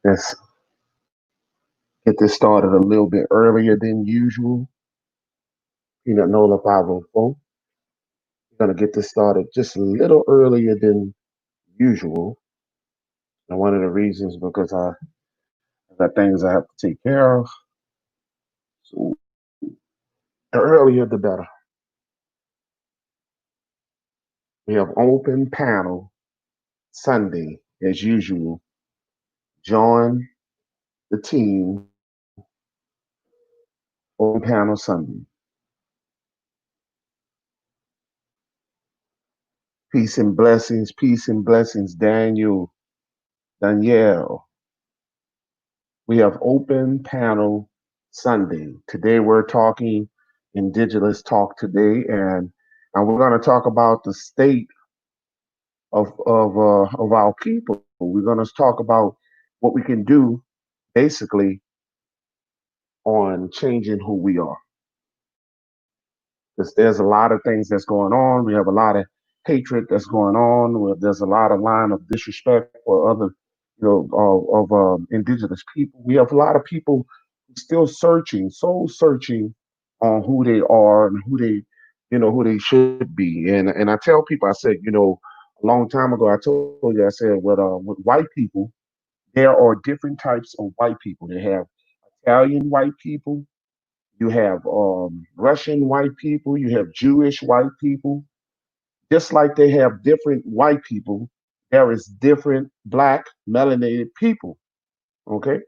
Let's get this started a little bit earlier than usual. Peanut Nola 504. We're going to get this started just a little earlier than usual. And one of the reasons because I got things I have to take care of. So the earlier the better. We have open panel Sunday as usual. Join the team open panel Sunday. Peace and blessings, Danielle. We have open panel Sunday. Today we're talking Indigenous talk today, and we're going to talk about the state of our people. We're going to talk about what we can do, basically, on changing who we are. Because there's a lot of things that's going on. We have a lot of hatred that's going on. There's a lot of line of disrespect for other, of indigenous people. We have a lot of people still searching, soul searching on who they are and who they should be. And I tell people, I said, a long time ago, I told you, I said, with white people, there are different types of white people. They have Italian white people, you have Russian white people, you have Jewish white people. Just like they have different white people, there is different black melanated people. Okay,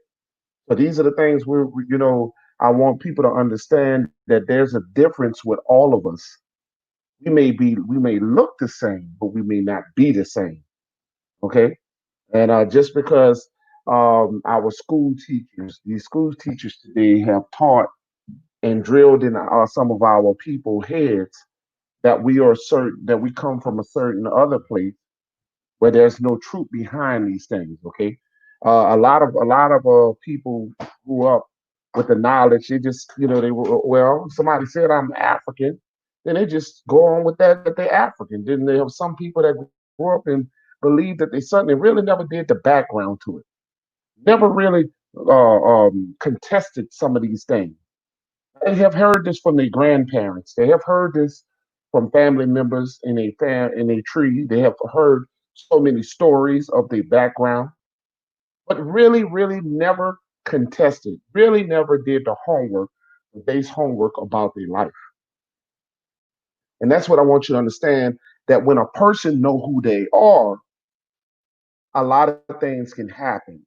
so these are the things I want people to understand that there's a difference with all of us. We may look the same, but we may not be the same. Okay, and just because our school teachers, these school teachers today have taught and drilled in some of our people heads that we are certain that we come from a certain other place where there's no truth behind these things. Okay, a lot of people grew up with the knowledge. They just they were well. Somebody said I'm African, then they just go on with that they're African. Then they have some people that grew up and believe that they suddenly really never did the background to it. Never really contested some of these things. They have heard this from their grandparents. They have heard this from family members in a tree. They have heard so many stories of their background, but really never contested. Really never did the homework, the base homework about their life. And that's what I want you to understand. That when a person know who they are, a lot of things can happen.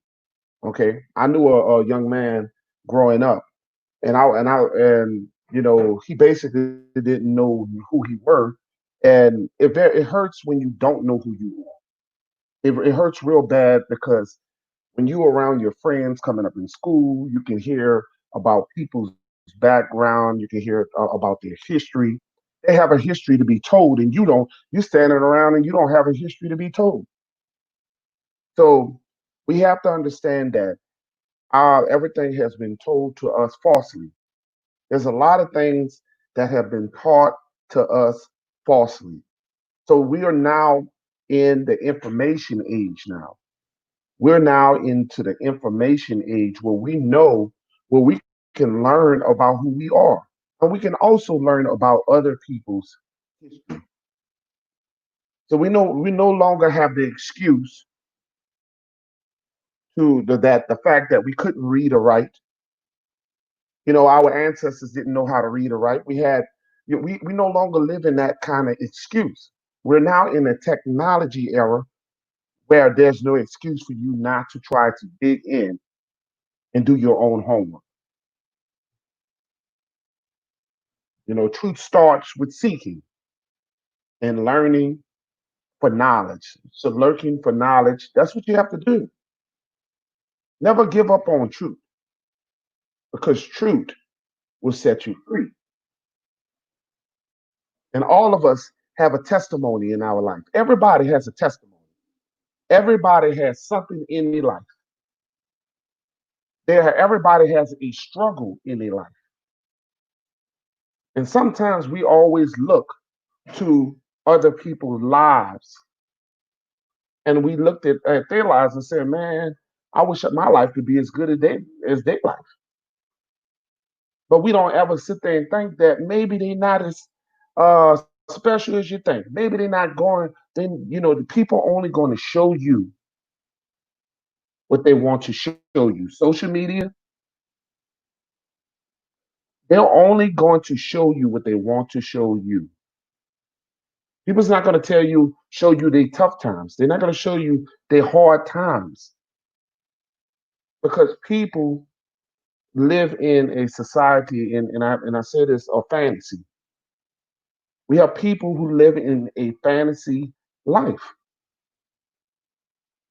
Okay, I knew a young man growing up, and he basically didn't know who he were, and it hurts when you don't know who you are. It hurts real bad because when you around your friends coming up in school, you can hear about people's background, you can hear about their history. They have a history to be told, and you don't. You're standing around and you don't have a history to be told. So we have to understand that everything has been told to us falsely. There's a lot of things that have been taught to us falsely. So we are now in the information age now. We're now into the information age where we can learn about who we are. And we can also learn about other people's history. So we no longer have the excuse that the fact that we couldn't read or write. Our ancestors didn't know how to read or write. We no longer live in that kind of excuse. We're now in a technology era where there's no excuse for you not to try to dig in and do your own homework. Truth starts with seeking and learning for knowledge. So lurking for knowledge, that's what you have to do. Never give up on truth because truth will set you free. And all of us have a testimony in our life. Everybody has a testimony. Everybody has something in their life. Everybody has a struggle in their life. And sometimes we always look to other people's lives and we looked at their lives and said, man, I wish that my life could be as good as their life. But we don't ever sit there and think that maybe they're not as special as you think. Maybe they're not going. Then the people only going to show you what they want to show you. Social media, they're only going to show you what they want to show you. People's not going to show you their tough times. They're not going to show you their hard times because people live in a society, and I say this, a fantasy. We have people who live in a fantasy life.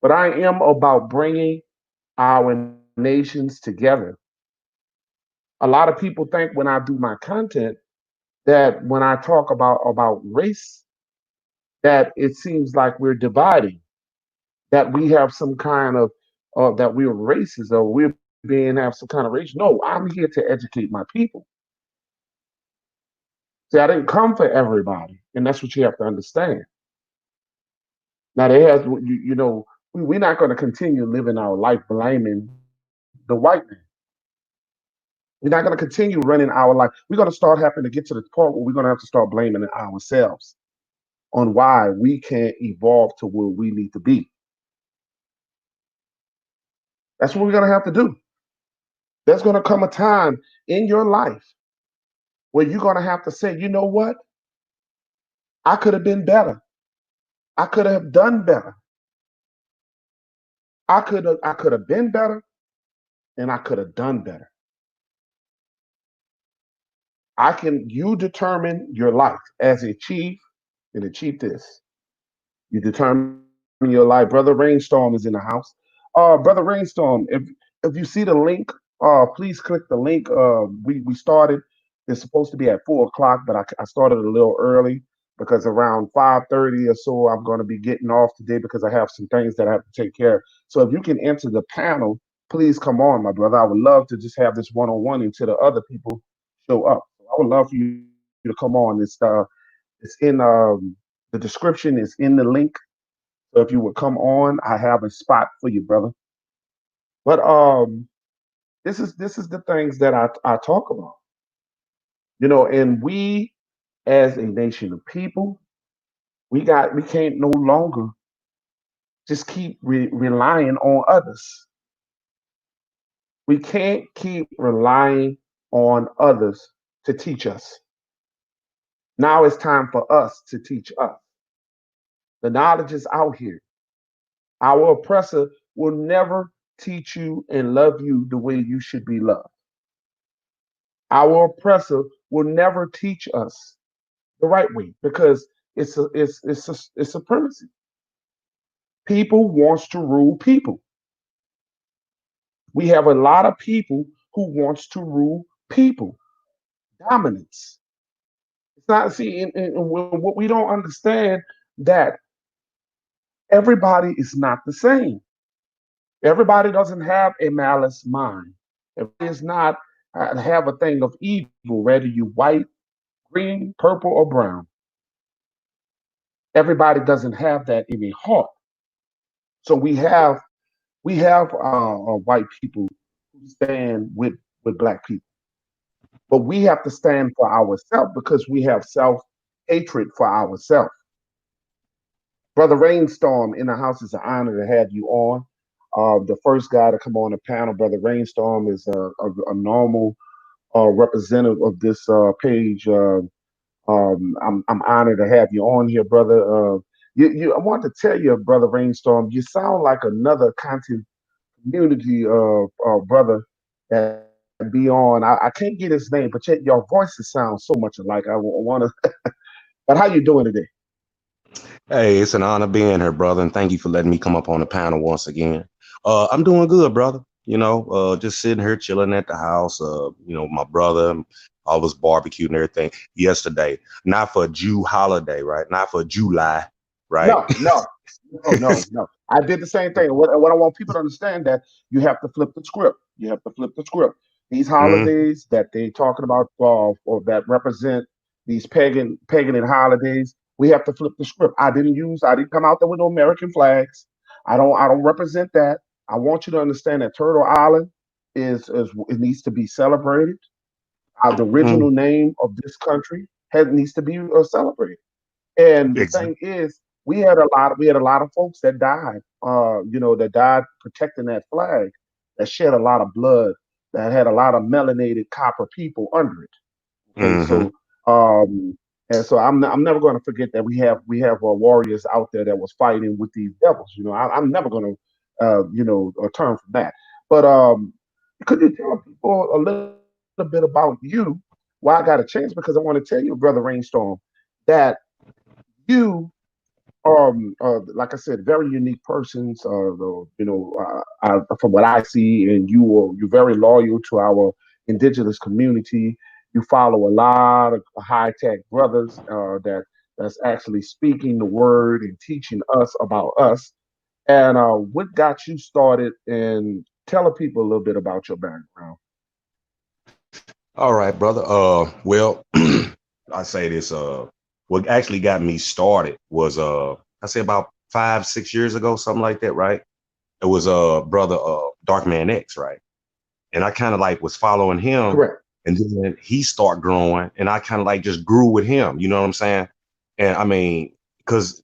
But I am about bringing our nations together. A lot of people think when I do my content that when I talk about race, that it seems like we're dividing, that we have some kind of that we're racist or we're being have some kind of race. No, I'm here to educate my people. See, I didn't come for everybody, and that's what you have to understand. Now, we're not going to continue living our life blaming the white man. We're not going to continue running our life. We're going to start having to get to the point where we're going to have to start blaming ourselves on why we can't evolve to where we need to be. That's what we're going to have to do. There's going to come a time in your life where you're going to have to say, you know what? I could have been better. I could have done better. I could have been better and I could have done better. You determine your life as a chief and a chiefess. You determine your life. Brother Rainstorm is in the house. Brother Rainstorm, if you see the link, please click the link. We started. It's supposed to be at 4 o'clock, but I started a little early because around 5:30 or so, I'm going to be getting off today because I have some things that I have to take care of. So if you can enter the panel, please come on, my brother. I would love to just have this one-on-one until the other people show up. So I would love for you to come on. It's the description is in the link. So if you would come on, I have a spot for you, brother. But this is the things that I talk about. And we as a nation of people, we can't no longer just keep relying on others. We can't keep relying on others to teach us. Now it's time for us to teach us. The knowledge is out here. Our oppressor will never teach you and love you the way you should be loved. Our oppressor will never teach us the right way because it's supremacy. People wants to rule people. We have a lot of people who wants to rule people. Dominance. It's not and what we don't understand that everybody is not the same. Everybody doesn't have a malice mind. Everybody is not have a thing of evil, whether you white, green, purple, or brown. Everybody doesn't have that in their heart. So we have white people who stand with black people, but we have to stand for ourselves because we have self hatred for ourselves. Brother Rainstorm in the house, is an honor to have you on. The first guy to come on the panel, Brother Rainstorm, is a normal representative of this page. I'm honored to have you on here, brother. I want to tell you, Brother Rainstorm, you sound like another content community brother that be on. I can't get his name, but yet your voices sound so much alike. I want to. But how you doing today? Hey, it's an honor being here, brother, and thank you for letting me come up on the panel once again. I'm doing good, brother. Just sitting here chilling at the house. My brother, I was barbecuing and everything yesterday. Not for a Jew holiday, right? Not for July, right? No, no, no. I did the same thing. What I want people to understand that you have to flip the script. You have to flip the script. These Mm, holidays that they talking about or that represent these pagan and holidays, we have to flip the script. I didn't come out there with no American flags. I don't represent that. I want you to understand that Turtle Island is it needs to be celebrated. The Mm, original name of this country needs to be celebrated. And the exactly. thing is, we had a lot of folks that died, that died protecting that flag, that shed a lot of blood, that had a lot of melanated copper people under it. Okay, Hmm. so and so I'm never going to forget that we have warriors out there that was fighting with these devils. I'm never going to turn from that. But could you tell people a little bit about you? Why I got a chance? Because I want to tell you, brother Rainstorm, that you like I said, very unique persons. From what I see, and you're very loyal to our indigenous community. You follow a lot of high tech brothers that's actually speaking the word and teaching us about us. And what got you started? And tell the people a little bit about your background. All right, brother. Well, I say this. What actually got me started was I say about 5, 6 years ago, something like that, right? It was brother Dark Man X, right? And I kind of like was following him, Correct. and then he start growing, and I kind of like just grew with him. You know what I'm saying? And I mean, because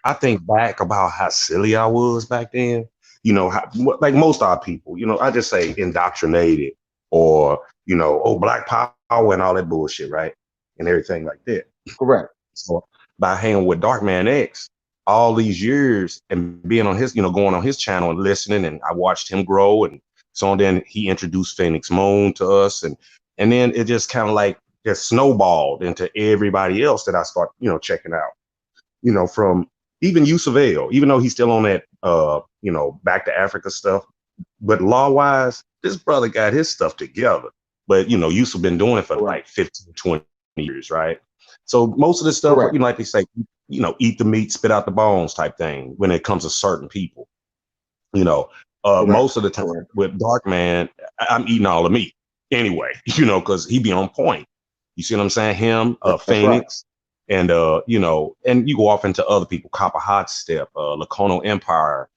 I think back about how silly I was back then. Like most of our people, I just say indoctrinated or, oh, black power and all that bullshit, right? And everything like that. Correct. So by hanging with Dark Man X all these years and being on his, going on his channel and listening, and I watched him grow. And so on, then he introduced Phoenix Moon to us. And then it just kind of like just snowballed into everybody else that I start, checking out, from even Yusuf El, even though he's still on that, back to Africa stuff. But law wise, this brother got his stuff together. But, Yusuf been doing it for Correct. like 15, 20 years, right? So most of the stuff, Correct. like they say, eat the meat, spit out the bones type thing when it comes to certain people, you know. Correct. Most of the time Correct. with Dark Man, I'm eating all the meat anyway, because he be on point. You see what I'm saying? Him, That's right. Phoenix, and and you go off into other people, Copper Hot Step, Lacono Empire,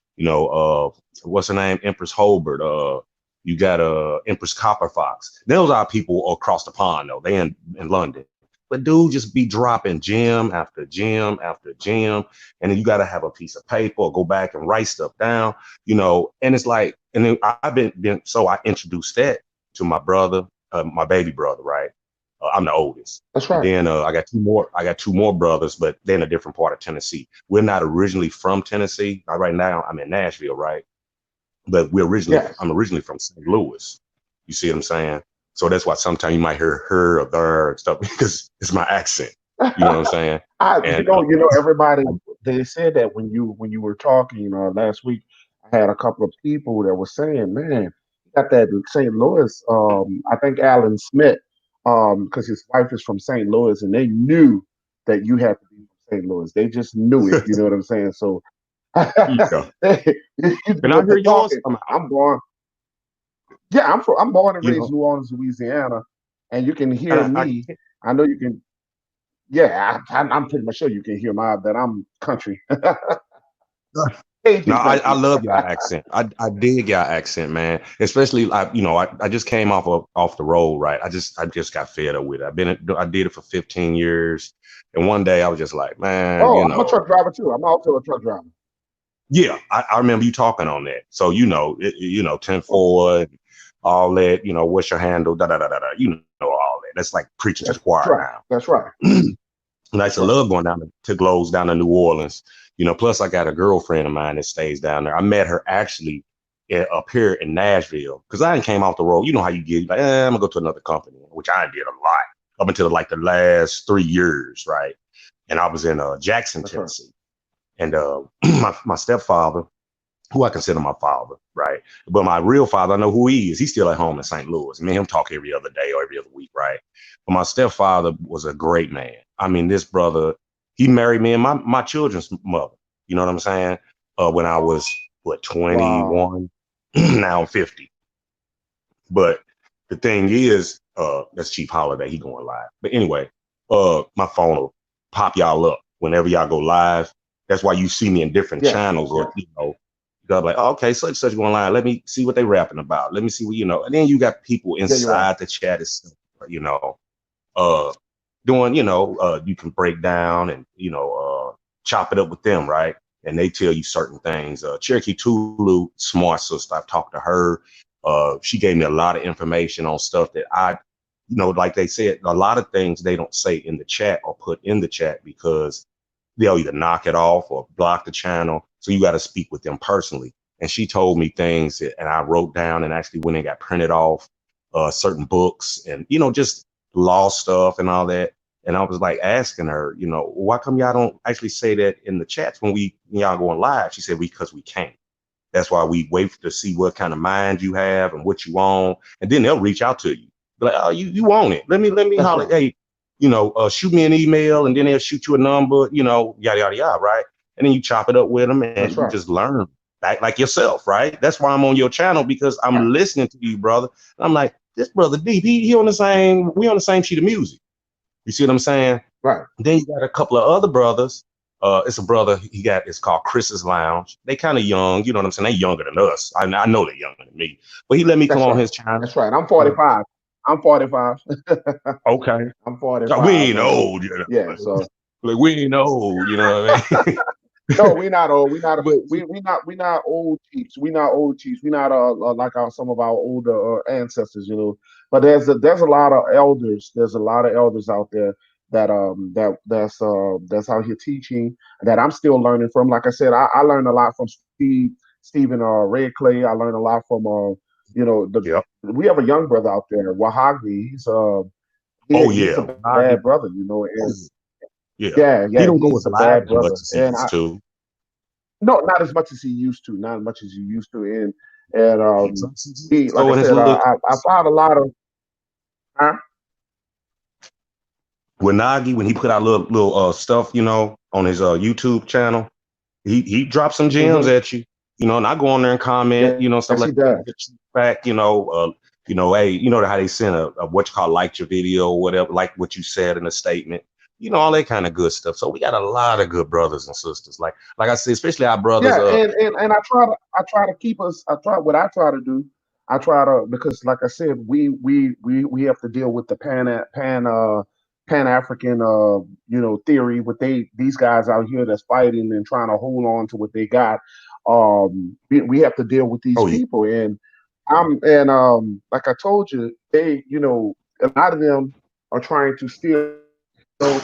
what's her name? Empress Holbert, you got Empress Copper Fox. Those are people across the pond though. They in London. But dude just be dropping gem after gem after gem. And then you gotta have a piece of paper or go back and write stuff down, and it's like, and then I've been so I introduced that to my brother, my baby brother, right? I'm the oldest. That's And right. then I got two more brothers, but they're in a different part of Tennessee. We're not originally from Tennessee. Right now I'm in Nashville, right? But Yes. I'm originally from St. Louis. You see what I'm saying? So that's why sometimes you might hear her or there and stuff because it's my accent. You know what I'm saying? I, you And know, you know, everybody. They said that when you were talking last week. I had a couple of people that were saying, "Man, you got that in St. Louis." I think Alan Schmitt, because his wife is from St. Louis, and they knew that you had to be from St. Louis. They just knew it. You know what I'm saying? So, yeah, you and I doing hear the yours talking. come out. I'm born. Yeah, I'm born and You raised know, in New Orleans, Louisiana, and you can and hear I me. I know you can. Yeah, I'm pretty much sure you can hear that I'm country, no, Cajun I country. love your accent. I dig your accent, man. Especially like, I just came off the road, right? I just got fed up with it. I did it for 15 years. And one day I was just like, man, Oh, I'm a truck driver too. I'm also a truck driver. yeah, I remember you talking on that. So, 10 Oh, 4, all that, what's your handle, da da da da da, all that. That's like preaching to that's the choir right. now. That's right. And I used That's to right. love going down to Glow's down to New Orleans. Plus I got a girlfriend of mine that stays down there. I met her actually up here in Nashville because I came off the road. You know how you get like, I'm gonna go to another company, which I did a lot up until like the last 3 years, right? And I was in Jackson, That's right. Tennessee, and my stepfather, who I consider my father, right? But my real father, I know who he is. He's still at home in St. Louis. Me and him talk every other day or every other week, right? But my stepfather was a great man. I mean, this brother, he married me and my children's mother. You know what I'm saying? When I was, what, Wow. 21? Now I'm 50. But the thing is, that's Chief Holiday. He going live. But anyway, my phone will pop y'all up whenever y'all go live. That's why you see me in different Yes. channels Yes. Yes. or, You got like, oh, okay, such going line. Let me see what they rapping about. Let me see what And then you got people Yeah, you're right. inside the chat itself, you know, uh, doing, you can break down and chop it up with them, right? And they tell you certain things. Cherokee Tulu, smart sister. I've talked to her. She gave me a lot of information on stuff that like they said, a lot of things they don't say in the chat or put in the chat because they'll either knock it off or block the channel. So you got to speak with them personally. And she told me things and I wrote down and actually went and got printed off certain books and, just law stuff and all that. And I was like asking her, why come y'all don't actually say that in the chats when y'all going live? She said, because we can't. That's why we wait to see what kind of mind you have and what you want. And then they'll reach out to you. Be like, oh, you want it. Let me That's holler. right. Hey, shoot me an email and then they'll shoot you a number, yada, yada, yada, right? And then you chop it up with them and That's you right. just learn like yourself, right? That's why I'm on your channel because Right. I'm listening to you, brother. And I'm like, this brother deep, we on the same sheet of music. You see what I'm saying? Right. Then you got a couple of other brothers. It's a brother it's called Chris's Lounge. They kind of young, you know what I'm saying? They younger than us. I know they're younger than me, but he let me come That's on right. his channel. That's right. I'm Uh, 45. I'm 45. okay, I'm so we 45, ain't and old, yeah. So like we ain't old, you know what I mean? no, we not old. We not. but We not old chiefs. We not old chiefs. We not like some of our older ancestors. But there's a lot of elders. There's a lot of elders out there that's out here teaching that I'm still learning from. Like I said, I learned a lot from Stephen Red Clay. I learned a lot from the yeah, we have a young brother out there, Wahagi. oh He's yeah, a bad brother, and yeah. yeah, He yeah, don't go he's as a live bad as much brother. as he And used to. no, not as much as he used to. Not as much as he used to. And he, like I Throwing his said, little I found a lot of. Huh? with Nagi when he put out little stuff, on his YouTube channel. He dropped some gems Hmm. at you, and I go on there and comment, Yes, he stuff like does. that, get you back, hey, how they send a what you call liked your video or whatever, like what you said in the statement, all that kind of good stuff. So we got a lot of good brothers and sisters, like I said, especially our brothers. Yeah, and I try to keep us. I try to do. I try to because, like I said, we have to deal with the pan African theory with these guys out here that's fighting and trying to hold on to what they got. We have to deal with these Oh yeah. people, and like I told you, a lot of them are trying to still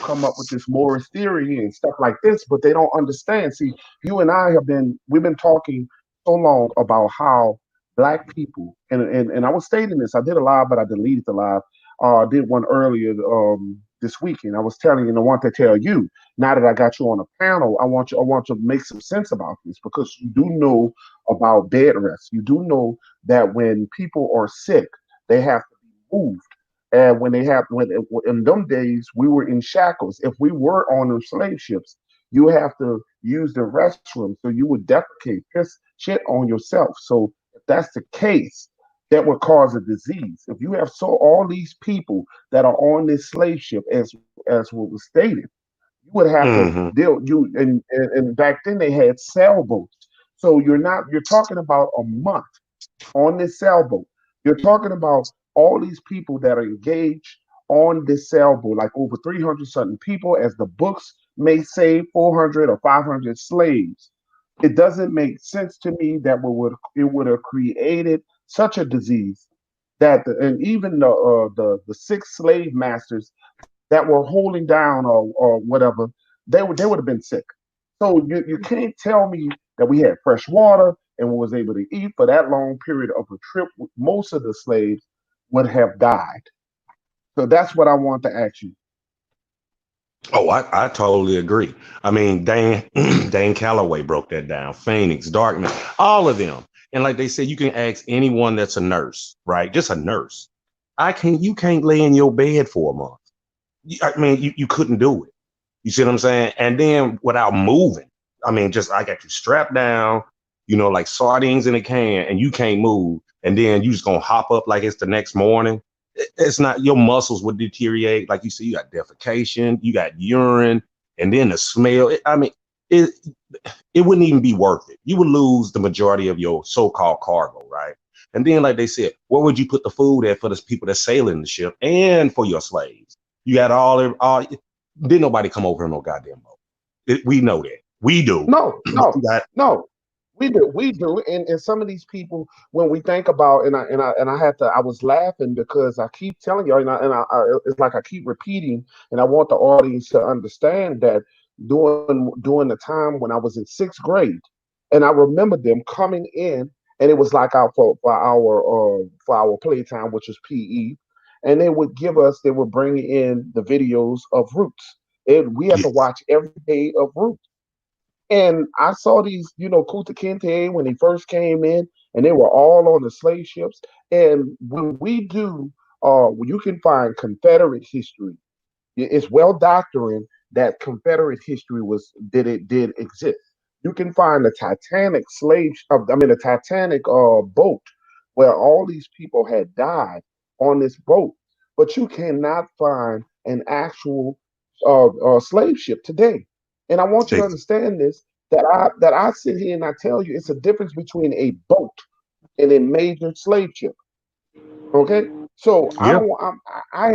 come up with this Morris theory and stuff like this, but they don't understand. See, you and I we've been talking so long about how black people and I was stating this. I did a live, but I deleted the live. I did one earlier this weekend. I was telling you, and I want to tell you. Now that I got you on a panel, I want you to make some sense about this because you do know about bed rest. You do know that when people are sick, they have to be moved. And when in them days we were in shackles. If we were on the slave ships, you have to use the restroom, so you would defecate, piss, shit on yourself. So if that's the case, that would cause a disease. If you have all these people that are on this slave ship, as what was stated, you would have to Mm-hmm. deal and back then they had sailboats. So you're talking about a month on this sailboat. You're talking about all these people that are engaged on this sailboat, like over 300 something people, as the books may say, 400 or 500 slaves. It doesn't make sense to me that it would have created such a disease and even the six slave masters that were holding down or whatever, they would have been sick. So you can't tell me that we had fresh water and was able to eat for that long period of a trip. Most of the slaves would have died. So that's what I want to ask you. Oh, I totally agree. I mean, Dan Calloway broke that down. Phoenix, Darkman, all of them. And like they said, you can ask anyone that's a nurse, right? Just a nurse. You can't lay in your bed for a month. I mean, you couldn't do it. You see what I'm saying? And then without moving, I mean, just I got you strapped down, like sardines in a can, and you can't move. And then you just gonna hop up like it's the next morning. It's not, your muscles would deteriorate. Like you see, you got defecation, you got urine, and then the smell. I mean, it it wouldn't even be worth it. You would lose the majority of your so-called cargo, right? And then, like they said, where would you put the food at for the people that sailing the ship and for your slaves? You got all. Didn't nobody come over here no goddamn boat. We know that. We do. No, But no, you got no. We do, and some of these people, when we think about, and I had to, I was laughing because I keep telling you, it's like I keep repeating, and I want the audience to understand that during the time when I was in sixth grade, and I remember them coming in, and it was like out for our playtime, which was PE, and they would bring in the videos of Roots, and we had to yes, watch every day of Roots. And I saw these, Kunta Kinte when he first came in, and they were all on the slave ships. And when we do, when you can find Confederate history, it's well documented that Confederate history did exist. You can find the Titanic the Titanic boat where all these people had died on this boat, but you cannot find an actual slave ship today. And I want you to they, understand this, that I sit here and I tell you it's a difference between a boat and a major slave ship. Okay, so I yeah. don't. I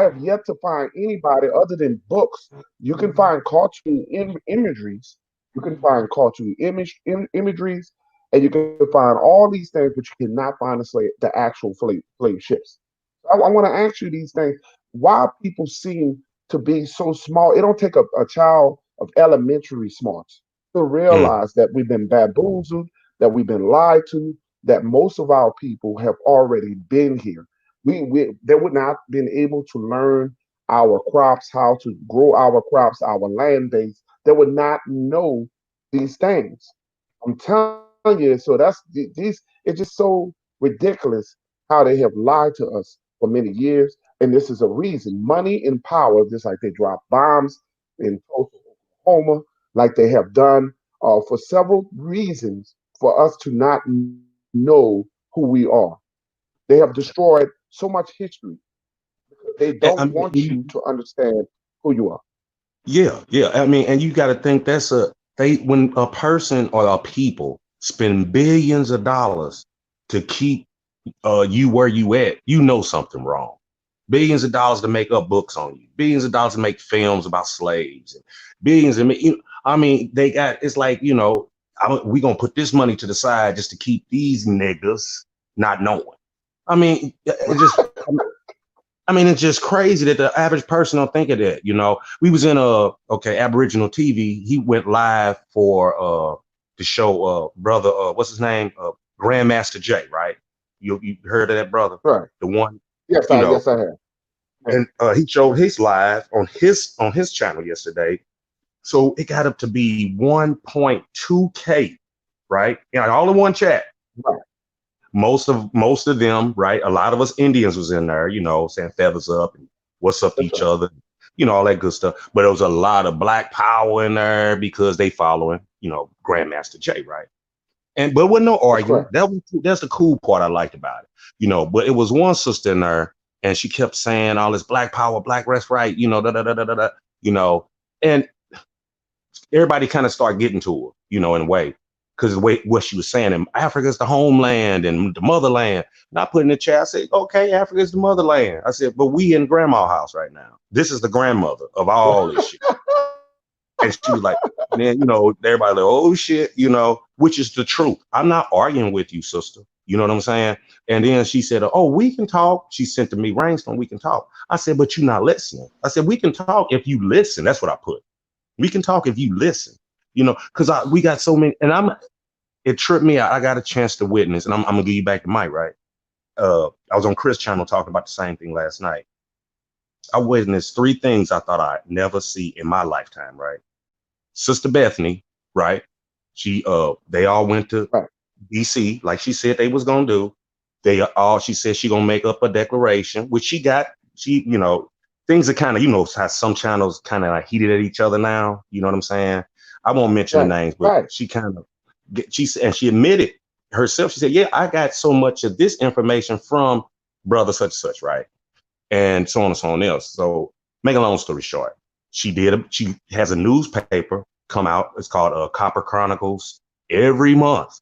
have yet to find anybody other than books. You can find cartoon imageries. You can find imageries, and you can find all these things, but you cannot find the actual slave ships. I want to ask you these things. Why people seem to be so small? It don't take a child of elementary smarts to Mm. realize that we've been bamboozled, that we've been lied to, that most of our people have already been here. They would not been able to learn our crops, how to grow our crops, our land base. They would not know these things. I'm telling you, so it's just so ridiculous how they have lied to us for many years. And this is a reason. Money and power, just like they drop bombs in Tulsa, Oklahoma, like they have done for several reasons for us to not know who we are. They have destroyed so much history because they don't I want you mean, to understand who you are. yeah, yeah. I mean, and you got to think they when a person or a people spend billions of dollars to keep you where you at, you know something wrong. Billions of dollars to make up books on you, billions of dollars to make films about slaves, and billions of I mean, they got it's like we gonna put this money to the side just to keep these niggas not knowing. I mean, it's just crazy that the average person don't think of that. We was in Aboriginal TV. He went live for the show. Brother, what's his name? Grandmaster Jay, right? You heard of that brother? Right. The one, Yes, you know, I have. Yeah. and he showed his live on his channel yesterday. So it got up to be 1.2K, right? All in one chat. Right. Most of them, right? A lot of us Indians was in there, saying feathers up and what's up to That's each right. other, all that good stuff. But there was a lot of black power in there because they following, Grandmaster Jay, right? But with no That's arguing. correct. That's the cool part I liked about it, But it was one sister in there, and she kept saying all this black power, black rest right, da da da da da da, and everybody kind of started getting to her, in a way, because the way what she was saying, and Africa's the homeland and the motherland. And I put in the chat, I said, okay, Africa's the motherland. I said, but we in grandma's house right now. This is the grandmother of all this shit. And she was like, man, everybody like, oh shit, which is the truth. I'm not arguing with you, sister. You know what I'm saying? And then she said, oh, we can talk. She sent to me, Rainstorm, we can talk. I said, but you're not listening. I said, we can talk if you listen. That's what I put. We can talk if you listen, because we got so many, and it tripped me out. I got a chance to witness, and I'm gonna give you back the mic, right? I was on Chris channel talking about the same thing last night. I witnessed three things I thought I'd never see in my lifetime, right? Sister Bethany, right? They all went to Right. DC like she said they was gonna do. She said she gonna make up a declaration, which things are kind of, how some channels kind of like heated at each other now. You know what I'm saying? I won't mention the Right. names, but Right. she kind of she admitted herself. She said, "Yeah, I got so much of this information from brother such and such, right?" And so on and so on else. So, make a long story short, she has a newspaper come out. It's called Copper Chronicles every month.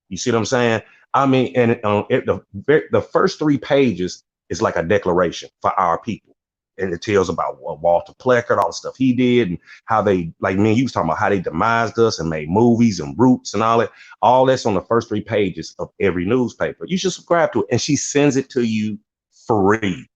You see what I'm saying? I mean, and the first 3 pages is like a declaration for our people. And it tells about what Walter Pleckard, all the stuff he did, and how they, like me and you was talking about how they demised us and made movies and roots and all that. All that's on the first 3 pages of every newspaper. You should subscribe to it. And she sends it to you free.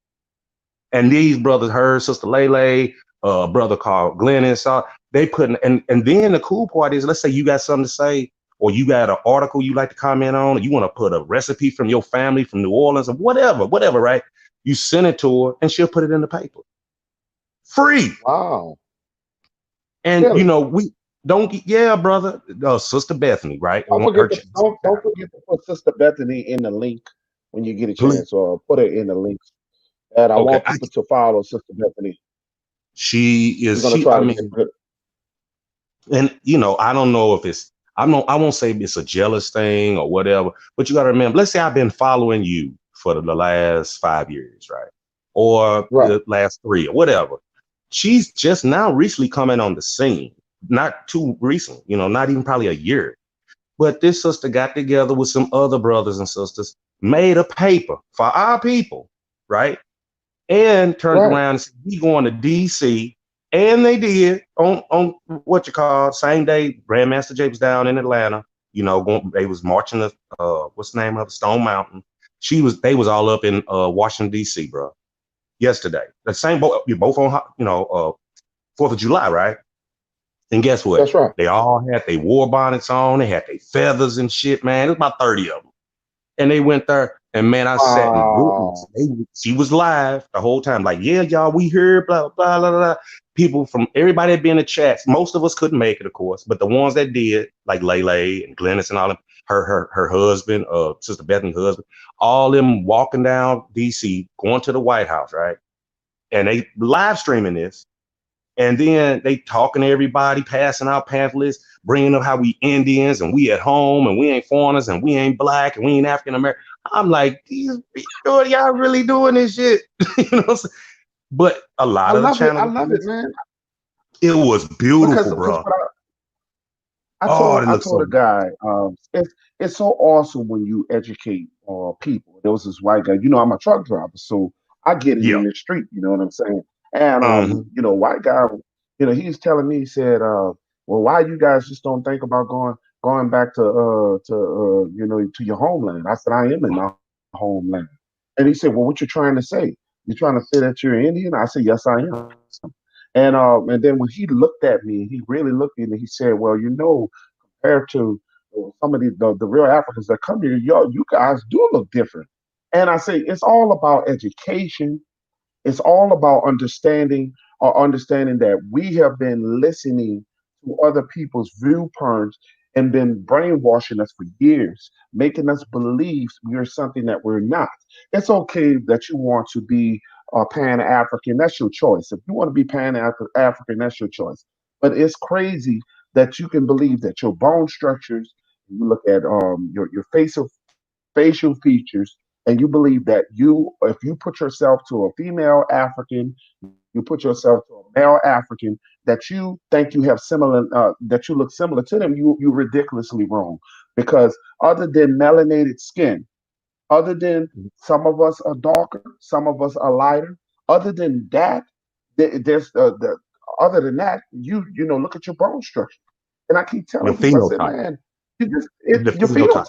And these brothers, her sister Lele, brother called Glennis, they put in, and then the cool part is, let's say you got something to say, or you got an article you like to comment on, or you want to put a recipe from your family from New Orleans or whatever, right? You send it to her and she'll put it in the paper. Free. Wow. And Really? we don't yeah, brother. Sister Bethany, right? Don't On her forget to don't forget to put Sister Bethany in the link when you get a please. chance, or put it in the links. And I Okay. want people to follow Sister Bethany. She We're is gonna she try I to get mean, good. and I don't know if it's I won't say it's a jealous thing or whatever, but you gotta remember, let's say I've been following you for the last 5 years, right? Or Right. the last 3 or whatever. She's just now recently coming on the scene. Not too recent, not even probably a year. But this sister got together with some other brothers and sisters, made a paper for our people, right? And turned Right. around and said, we going to DC. And they did on what you call same day. Grandmaster Jay was down in Atlanta. They was marching the what's the name of it? Stone Mountain. They was all up in Washington D.C., bro. Yesterday, the same boat. You both on 4th of July, right? And guess what? That's right. They all had their war bonnets on. They had their feathers and shit, man. It was about 30 of them. And they went there, and man, I sat and witnessed. Wow. She was live the whole time, like, yeah, y'all, we here, blah, blah, blah, blah. People from everybody had been in the chats. Most of us couldn't make it, of course, but the ones that did, like Lele and Glennis and all them, her husband, Sister Bethany's husband, all them walking down DC, going to the White House, right? And they live streaming this. And then they talking to everybody, passing out pamphlets, bringing up how we Indians and we at home and we ain't foreigners and we ain't black and we ain't African American. I'm like, these people, y'all really doing this shit? What I'm saying? But a I lot of the love it. I channels, love it, man. it was beautiful, Because bro. what Oh, it I looks told so a good. guy, it's so awesome when you educate people. There was this white guy, I'm a truck driver, so I get it Yeah. in the street, you know what I'm saying? And Mm-hmm. white guy, he's telling me, he said, well, why you guys just don't think about going back to your homeland? I said, I am in my homeland. And he said, well, what you trying to say? You trying to say that you're Indian? I said, yes, I am. And then when he looked at me, he really looked at me and he said, well, compared to some of the real Africans that come here, you guys do look different. And I say it's all about education. It's all about understanding that we have been listening to other people's viewpoints and been brainwashing us for years, making us believe we're something that we're not. It's okay that you want to be Pan African. That's your choice. If you want to be Pan African, that's your choice. But it's crazy that you can believe that your bone structures, you look at your facial features, and you believe that if you put yourself to a female African, you put yourself to a male African, that you think you have that you look similar to them, you ridiculously wrong. Because other than melanated skin, other than some of us are darker, some of us are lighter, other than that, there's other than that, look at your bone structure. And I keep Your telling people, I said, phenotype. man, The your phenotype.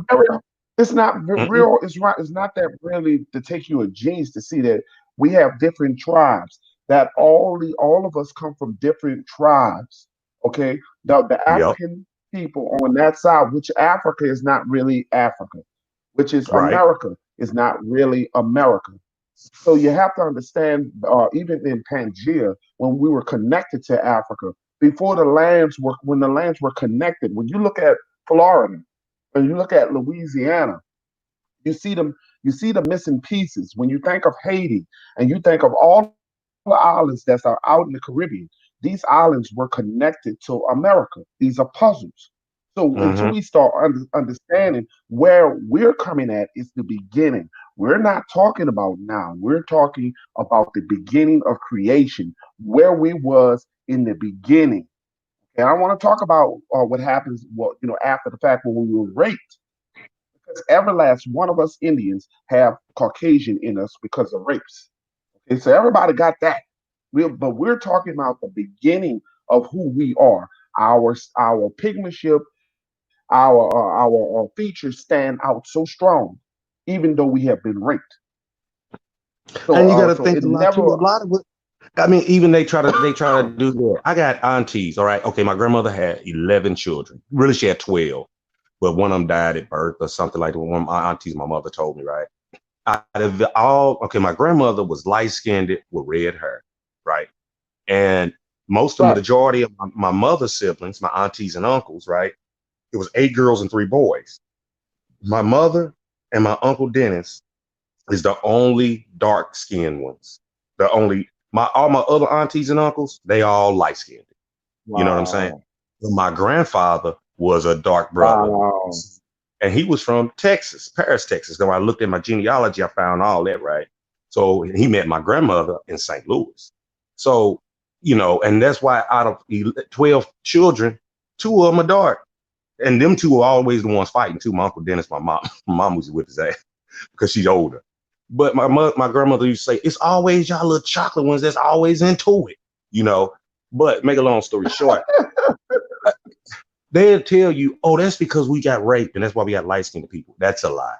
phenotype. It's not Mm-mm. real. It's right. It's not that really to take you a genes to see that we have different tribes. That all of us come from different tribes. Okay, the Yep. African people on that side, which Africa is not really Africa, which is Right. America is not really America. So you have to understand, even in Pangea, when we were connected to Africa, when the lands were connected, when you look at Florida, when you look at Louisiana, you see the missing pieces. When you think of Haiti and you think of all the islands that are out in the Caribbean, these islands were connected to America. These are puzzles. So until we Mm-hmm. start understanding where we're coming at is the beginning. We're not talking about now. We're talking about the beginning of creation, where we was in the beginning. And I want to talk about what happens, what after the fact when we were raped, because every last one of us Indians have Caucasian in us because of rapes. Okay, so everybody got that. But we're talking about the beginning of who we are. Our pigmentship, our features stand out so strong, even though we have been raped. And you got to So think it a lot too. never. A lot of it. I mean, even they try to do that. I got aunties. All right. Okay. My grandmother had 11 children. Really, she had 12, but one of them died at birth or something like that. One of my aunties, my mother told me, right? Out of all, okay, my grandmother was light skinned with red hair, right? And most of the Right. majority of my mother's siblings, my aunties and uncles, right? It was 8 girls and 3 boys. My mother and my uncle Dennis is the only dark skinned ones. The only my all my other aunties and uncles, they all light skinned. You know what I'm saying? Wow. But my grandfather was a dark brother, Wow. and he was from Texas, Paris, Texas. So when I looked at my genealogy, I found all that right. So he met my grandmother in St. Louis. So and that's why out of 12 children, two of them are dark, and them two are always the ones fighting too. My uncle Dennis, my mom, my mom was with his ass because she's older. But my grandmother used to say, it's always y'all little chocolate ones that's always into it, you know. But make a long story short, they'll tell you, oh, that's because we got raped and that's why we got light skinned people. That's a lie.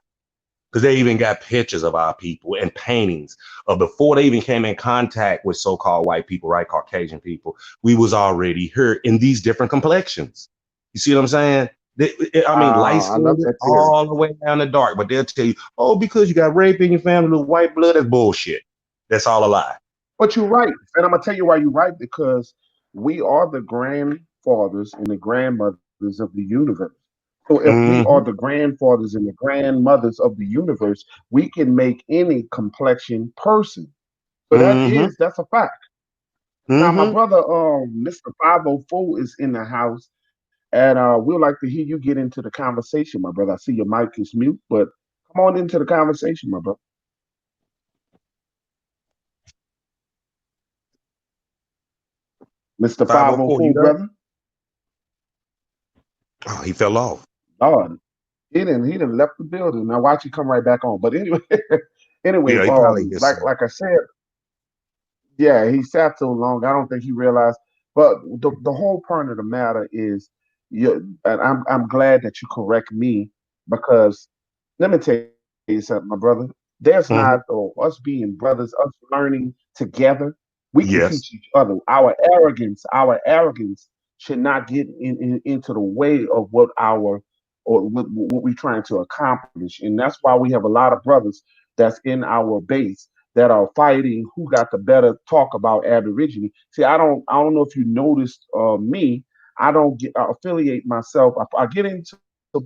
Because they even got pictures of our people and paintings of before they even came in contact with so-called white people, right? Caucasian people. We was already here in these different complexions. You see what I'm saying? I mean, light Wow. I love skinned that theory. all the way down the dark, but they'll tell you, oh, because you got rape in your family with white blood, that's bullshit. That's all a lie. But you're right. And I'm going to tell you why you're right, because we are the grandfathers and the grandmothers of the universe. So if we are the Mm-hmm. grandfathers and the grandmothers of the universe, we can make any complexion person. So Mm-hmm. that's a fact. Now, my Mm-hmm. brother, Mr. 504 is in the house, and we'd like to hear you get into the conversation, my brother. I see your mic is mute, but come on into the conversation, my brother. Mr. 504, you 504, there? brother. Oh, he fell off. Lord, he didn't left the building. Now watch you come right back on. But anyway, anyway, Yeah, he probably is. like I said, yeah, he sat so long. I don't think he realized. But the whole point of the matter is, and I'm glad that you correct me, because let me tell you something, my brother. There's not Mm-hmm. us being brothers, us learning together. We can teach Yes. each other. Our arrogance should not get into the way of what we're trying to accomplish. And that's why we have a lot of brothers that's in our base that are fighting who got the better talk about Aborigine. See, I don't know if you noticed me. I don't affiliate myself. I get into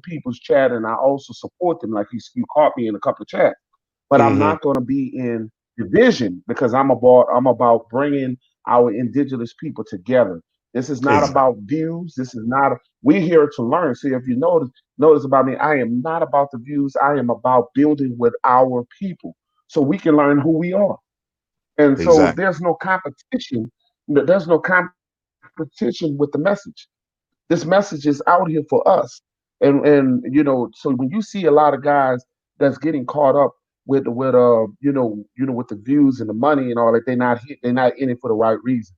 people's chat and I also support them. Like you caught me in a couple of chats, but I'm not Mm-hmm. going to be in division, because I'm about bringing our indigenous people together. This is not Exactly. about views. This is not. We're here to learn. See, if you notice about me, I am not about the views. I am about building with our people, so we can learn who we are. And so Exactly. there's no competition. There's no competition with the message. This message is out here for us. And so when you see a lot of guys that's getting caught up with with the views and the money and all that, they're not in it for the right reason.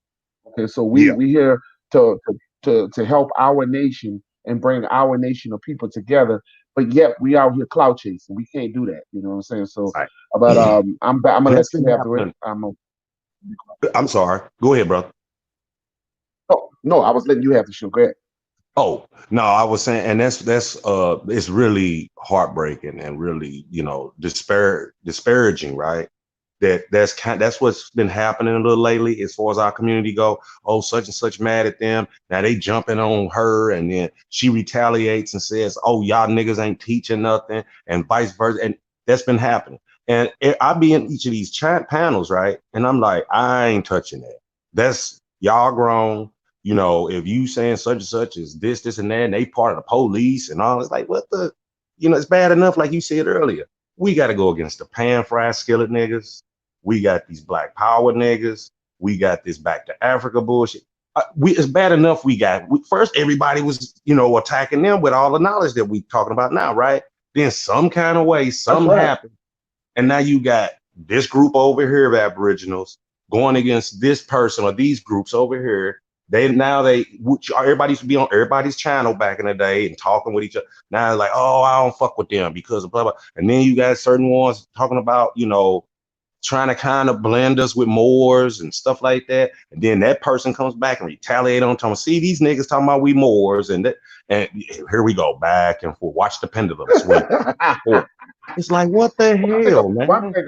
Okay, so we Yeah. we here to help our nation and bring our nation of people together. But yet we out here clout chasing. We can't do that. You know what I'm saying? So, Right. but I'm gonna And let that's been you have the rest. happening. I'm sorry. Go ahead, brother. No, I was letting you have the show. Go ahead. Oh, no, I was saying, and that's it's really heartbreaking and really, disparaging, right? That's what's been happening a little lately as far as our community go. Oh, such and such mad at them. Now they jumping on her and then she retaliates and says, oh, y'all niggas ain't teaching nothing, and vice versa. And that's been happening. And I be in each of these chat panels, right? And I'm like, I ain't touching that. That's y'all grown. If you saying such and such is this, and that, and they part of the police and all, it's like, what the, it's bad enough, like you said earlier. We got to go against the pan fried skillet niggas. We got these black power niggas. We got this back to Africa bullshit. it's bad enough first everybody was, attacking them with all the knowledge that we talking about now, right? Then some kind of way, That's some right. happened. And now you got this group over here of Aboriginals going against this person or these groups over here. Everybody used to be on everybody's channel back in the day and talking with each other. Now it's like, oh, I don't fuck with them because of blah blah. And then you got certain ones talking about, trying to kind of blend us with Moors and stuff like that. And then that person comes back and retaliate on them. See, these niggas talking about we Moors and here we go back and forth. Watch the pendulum swing back and forth. It's like, what the hell, One man? thing,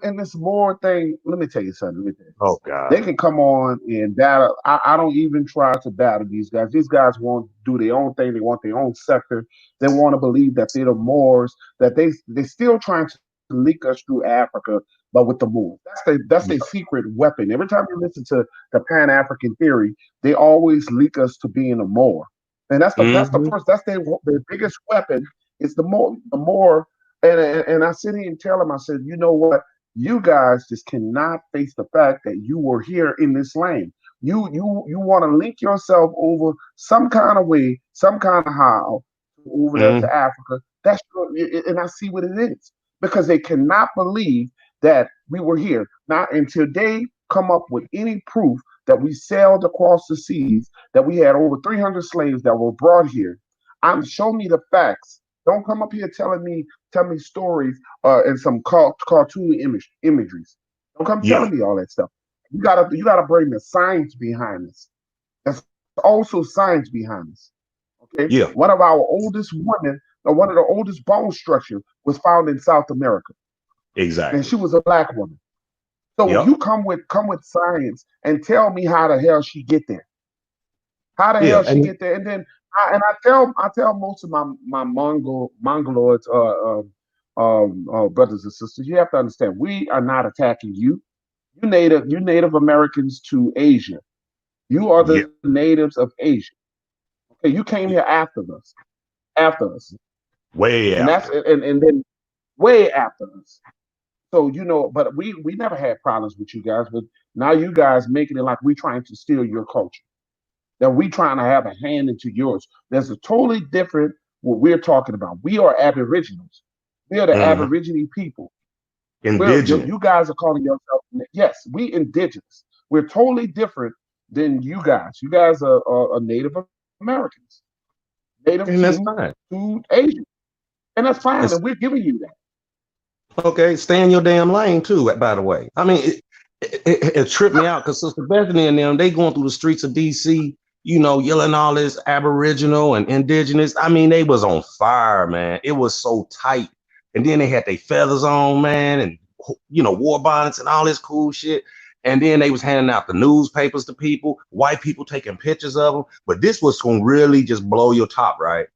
and this more thing. Let me tell you something. Let me tell you. Oh God. They can come on and battle. I don't even try to battle these guys. These guys want to do their own thing. They want their own sector. They want to believe that they're the Moors. That they're still trying to leak us through Africa, but with the Moors. That's their Yeah. secret weapon. Every time you listen to the Pan African theory, they always leak us to being a Moor. And that's the Mm-hmm. first. That's their biggest weapon. Is the Moor. The Moor. And I sit here and tell them. I said, you know what? You guys just cannot face the fact that you were here in this land. You want to link yourself over some kind of way, some kind of how over there Mm-hmm. to Africa. And I see what it is because they cannot believe that we were here. Not until they come up with any proof that we sailed across the seas, that we had over 300 slaves that were brought here. Show me the facts. Don't come up here tell me stories and some cartoon imageries. Don't come Yeah. telling me all that stuff. You gotta bring the science behind this. There's also science behind this. Okay, Yeah. one of our oldest women, or one of the oldest bone structure, was found in South America, and Exactly. she was a black woman. So when Yep. you come with science and tell me how the hell she get there, how the Yeah. hell she And get there, and then I tell most of my Mongoloids brothers and sisters, you have to understand, we are not attacking you. You Native Americans to Asia. You are yeah. the natives of Asia. Okay, you came here after us, Way after. and then way after us. So but we never had problems with you guys, but now you guys making it like we trying to steal your culture, that we trying to have a hand into yours. There's a totally different what we're talking about. We are Aboriginals. We are the Mm-hmm. Aborigine people. Indigenous. You guys are calling yourself, yes, we indigenous. We're totally different than you guys. You guys are Native Americans, native And that's to fine. Asia, and that's fine, and It's we're giving you that. okay. Stay in your damn lane too, by the way. I mean, it tripped me out because Sister Bethany and them, they going through the streets of DC, yelling all this Aboriginal and Indigenous. I mean, they was on fire, man. It was so tight. And then they had their feathers on, man, and war bonnets and all this cool shit. And then they was handing out the newspapers to people, white people taking pictures of them. But this was gonna really just blow your top, right?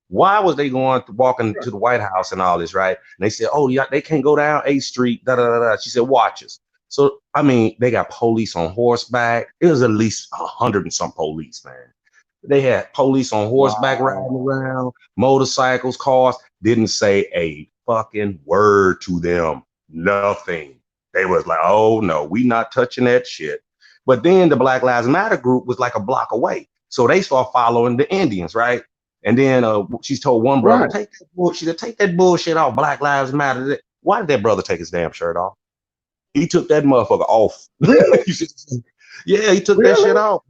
Why was they walking to the White House and all this, right? And they said, oh, yeah, they can't go down 8th Street, da da da da. She said, watch us. So, I mean, they got police on horseback. It was at least 100 and some police, man. They had police on horseback riding Wow. around, motorcycles, cars, didn't say a fucking word to them. Nothing. They was like, oh no, we not touching that shit. But then the Black Lives Matter group was like a block away. So they start following the Indians, right? And then she's told one brother, Right. take that bullshit, take that bullshit off. Black Lives Matter. Why did that brother take his damn shirt off? He took that motherfucker off. Really? Yeah, he took that shit Really? off.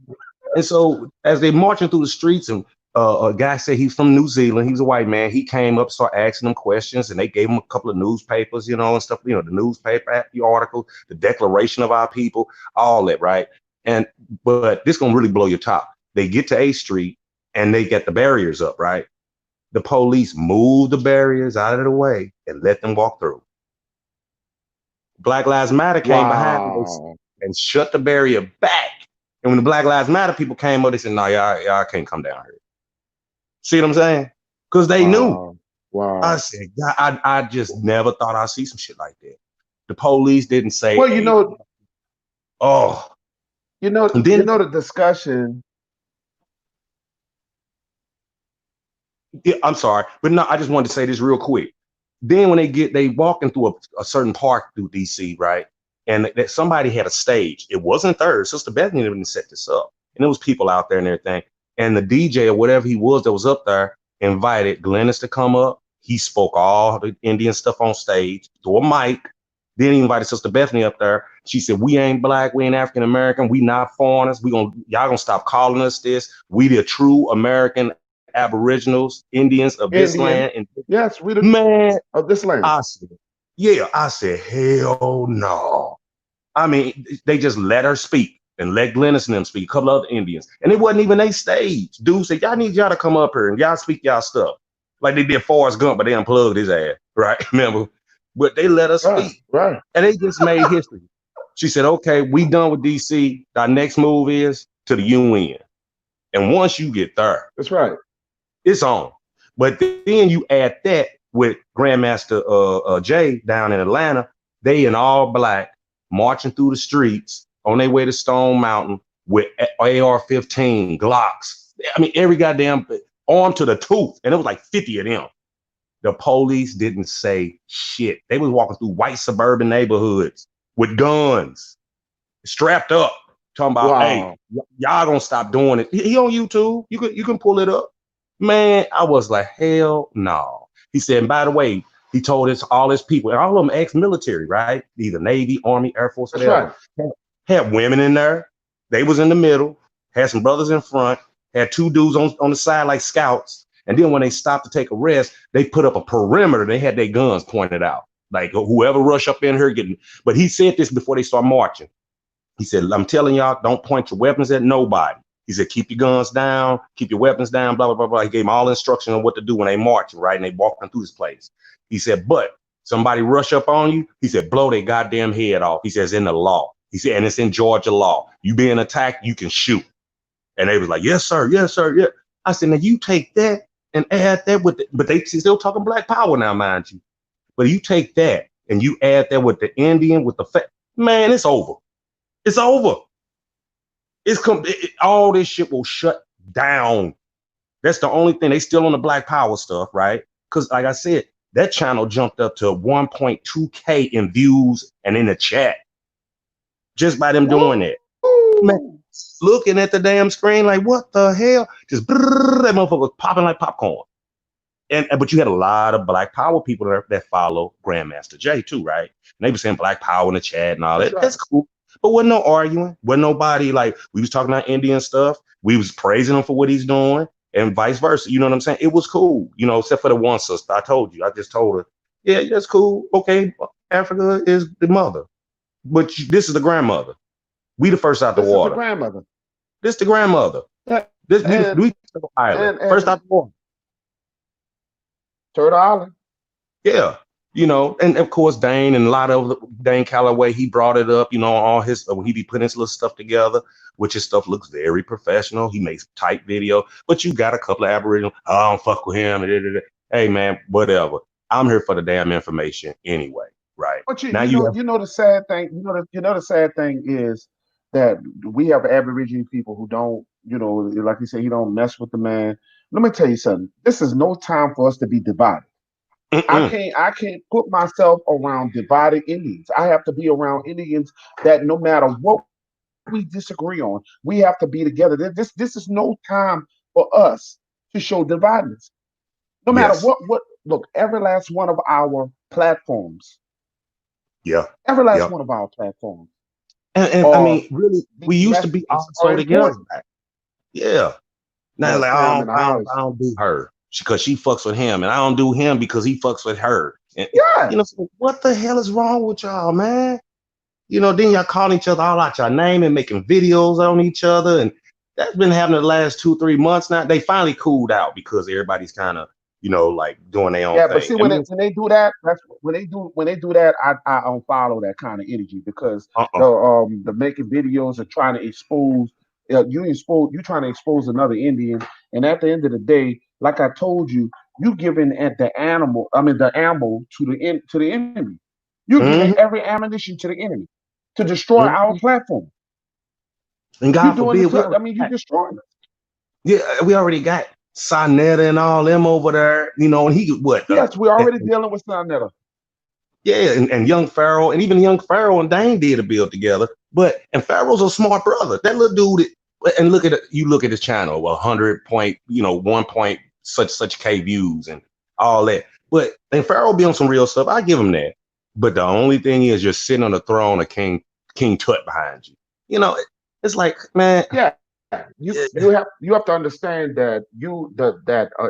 And so as they marching through the streets, and a guy said he's from New Zealand, he was a white man. He came up, started asking them questions, and they gave him a couple of newspapers, and stuff. The newspaper, the article, the Declaration of Our People, all that, right? And but this gonna really blow your top. They get to 8th Street, and they get the barriers up, right? The police move the barriers out of the way and let them walk through. Black Lives Matter came behind them Wow. and shut the barrier back. And when the Black Lives Matter people came up, they said, no, y'all can't come down here. See what I'm saying? Because they knew. Wow. I Wow. said, God, I just never thought I'd see some shit like that. The police didn't say Well, oh. you know, And you then, know the discussion. yeah, I'm sorry, but no, I just wanted to say this real quick. Then when they walking through a certain park through DC, right? and that somebody had a stage. It wasn't theirs. Sister Bethany didn't set this up, and there was people out there and everything. And the DJ or whatever he was that was up there invited Glennis to come up. He spoke all the Indian stuff on stage to a mic. Then he invited Sister Bethany up there. She said, "We ain't black, we ain't African American, we not foreigners. Y'all gonna stop calling us this. We the true American Aboriginals, Indians of this Indian. land." And Yes, we the man, of this land. I said, yeah, I said, hell no. I mean, they just let her speak and let Glennis and them speak, a couple other Indians. And it wasn't even a stage. Dude said, y'all need y'all to come up here and y'all speak y'all stuff. Like they did Forrest Gump, but they unplugged his ass, right? Remember? But they let us Right, speak. right. And they just made history. She said, okay, we done with DC. Our next move is to the UN. And once you get there, That's right. it's on. But then you add that with Grandmaster Jay down in Atlanta, they in all black marching through the streets on their way to Stone Mountain with AR-15, Glocks. I mean, every goddamn armed to the tooth. And it was like 50 of them. The police didn't say shit. They was walking through white suburban neighborhoods with guns, strapped up, talking about, Wow. hey, y'all gonna stop doing it. He on YouTube. You can pull it up. Man, I was like, hell no. He said, and by the way, he told us all his people, and all of them ex-military, right? Either Navy, Army, Air Force, That's whatever. right. Had women in there. They was in the middle. Had some brothers in front. Had two dudes on the side like scouts. And then when they stopped to take a rest, they put up a perimeter. They had their guns pointed out. Like whoever rush up in here getting. But he said this before they start marching. He said, I'm telling y'all, don't point your weapons at nobody. He said, keep your guns down, keep your weapons down, blah, blah, blah, blah. He gave them all instructions on what to do when they marching, right? And they walking through this place. He said, but somebody rush up on you. He said, blow their goddamn head off. He says, in the law. He said, and it's in Georgia law. You being attacked, you can shoot. And they was like, yes, sir, yeah. I said, now you take that and add that with but they still talking black power now, mind you. But you take that and you add that with the Indian, with the man, it's over. It's over. All this shit will shut down. That's the only thing. They still on the black power stuff, right? Because like I said, that channel jumped up to 1.2K in views and in the chat just by them doing that. Man, looking at the damn screen like, what the hell? Just that motherfucker was popping like popcorn. But you had a lot of black power people that follow Grandmaster Jay too, right? And they were saying black power in the chat and all that. That's cool. But wasn't no arguing. Wasn't nobody like we was talking about Indian stuff. We was praising him for what he's doing and vice versa. You know what I'm saying? It was cool, you know, except for the one sister. I told you. I just told her, yeah, that's cool. Okay, Africa is the mother. But this is the grandmother. We the first out the water. This is the grandmother. This the grandmother. We island. First out the water. Third Island. Yeah. You know, and of course, Dane and a lot of Dane Calloway, he brought it up, you know, all his, when he be putting his little stuff together, which his stuff looks very professional. He makes tight video, but you got a couple of Aboriginal, I don't fuck with him. Hey, man, whatever. I'm here for the damn information anyway, right? But you know the sad thing, the sad thing is that we have Aboriginal people who don't, like you say, he don't mess with the man. Let me tell you something. This is no time for us to be divided. I can't put myself around divided Indians. I have to be around Indians that no matter what we disagree on, we have to be together. This is no time for us to show dividedness. No matter what look, every last one of our platforms. Yeah. Every last one of our platforms. And I mean, really, we used to be all so together. Yeah. Now, like, I don't do her because she fucks with him, and I don't do him because he fucks with her. And, you know, so what the hell is wrong with y'all, man? You know, then y'all calling each other all out your name and making videos on each other, and that's been happening the last 2-3 months now. They finally cooled out because everybody's kind of, you know, like doing their own thing. Yeah, but see, when they do that, when they do that, I don't follow that kind of energy because the making videos and trying to expose. You trying to expose another Indian, and at the end of the day, like I told you, you giving at the ammo to the enemy. You're giving every ammunition to the enemy to destroy our platform. And God forbid, you're destroying it. Yeah, we already got Sonetta and all them over there, you know, and he what? Yes, we're already dealing with Sonetta. Yeah, and young Pharaoh, and even young Pharaoh and Dane did a build together. But and Pharaoh's a smart brother. That little dude, and look at it, you look at his channel, 100 point, 1 point such K views and all that. But and Pharaoh be on some real stuff. I give him that. But the only thing is, you're sitting on the throne of King Tut behind you. You know, it's like, man, Yeah, you eh, you have to understand that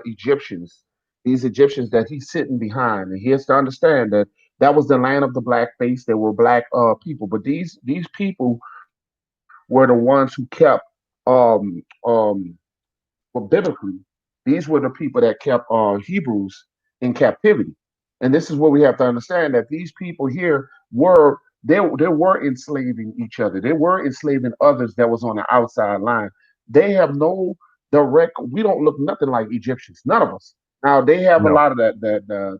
Egyptians, these Egyptians that he's sitting behind, and he has to understand that that was the land of the black face. There were black people, but these people were the ones who kept well, biblically, these were the people that kept Hebrews in captivity. And this is what we have to understand, that these people here they were enslaving each other. They were enslaving others that was on the outside line. They have no direct. We don't look nothing like Egyptians. None of us. Now they have a no, lot of the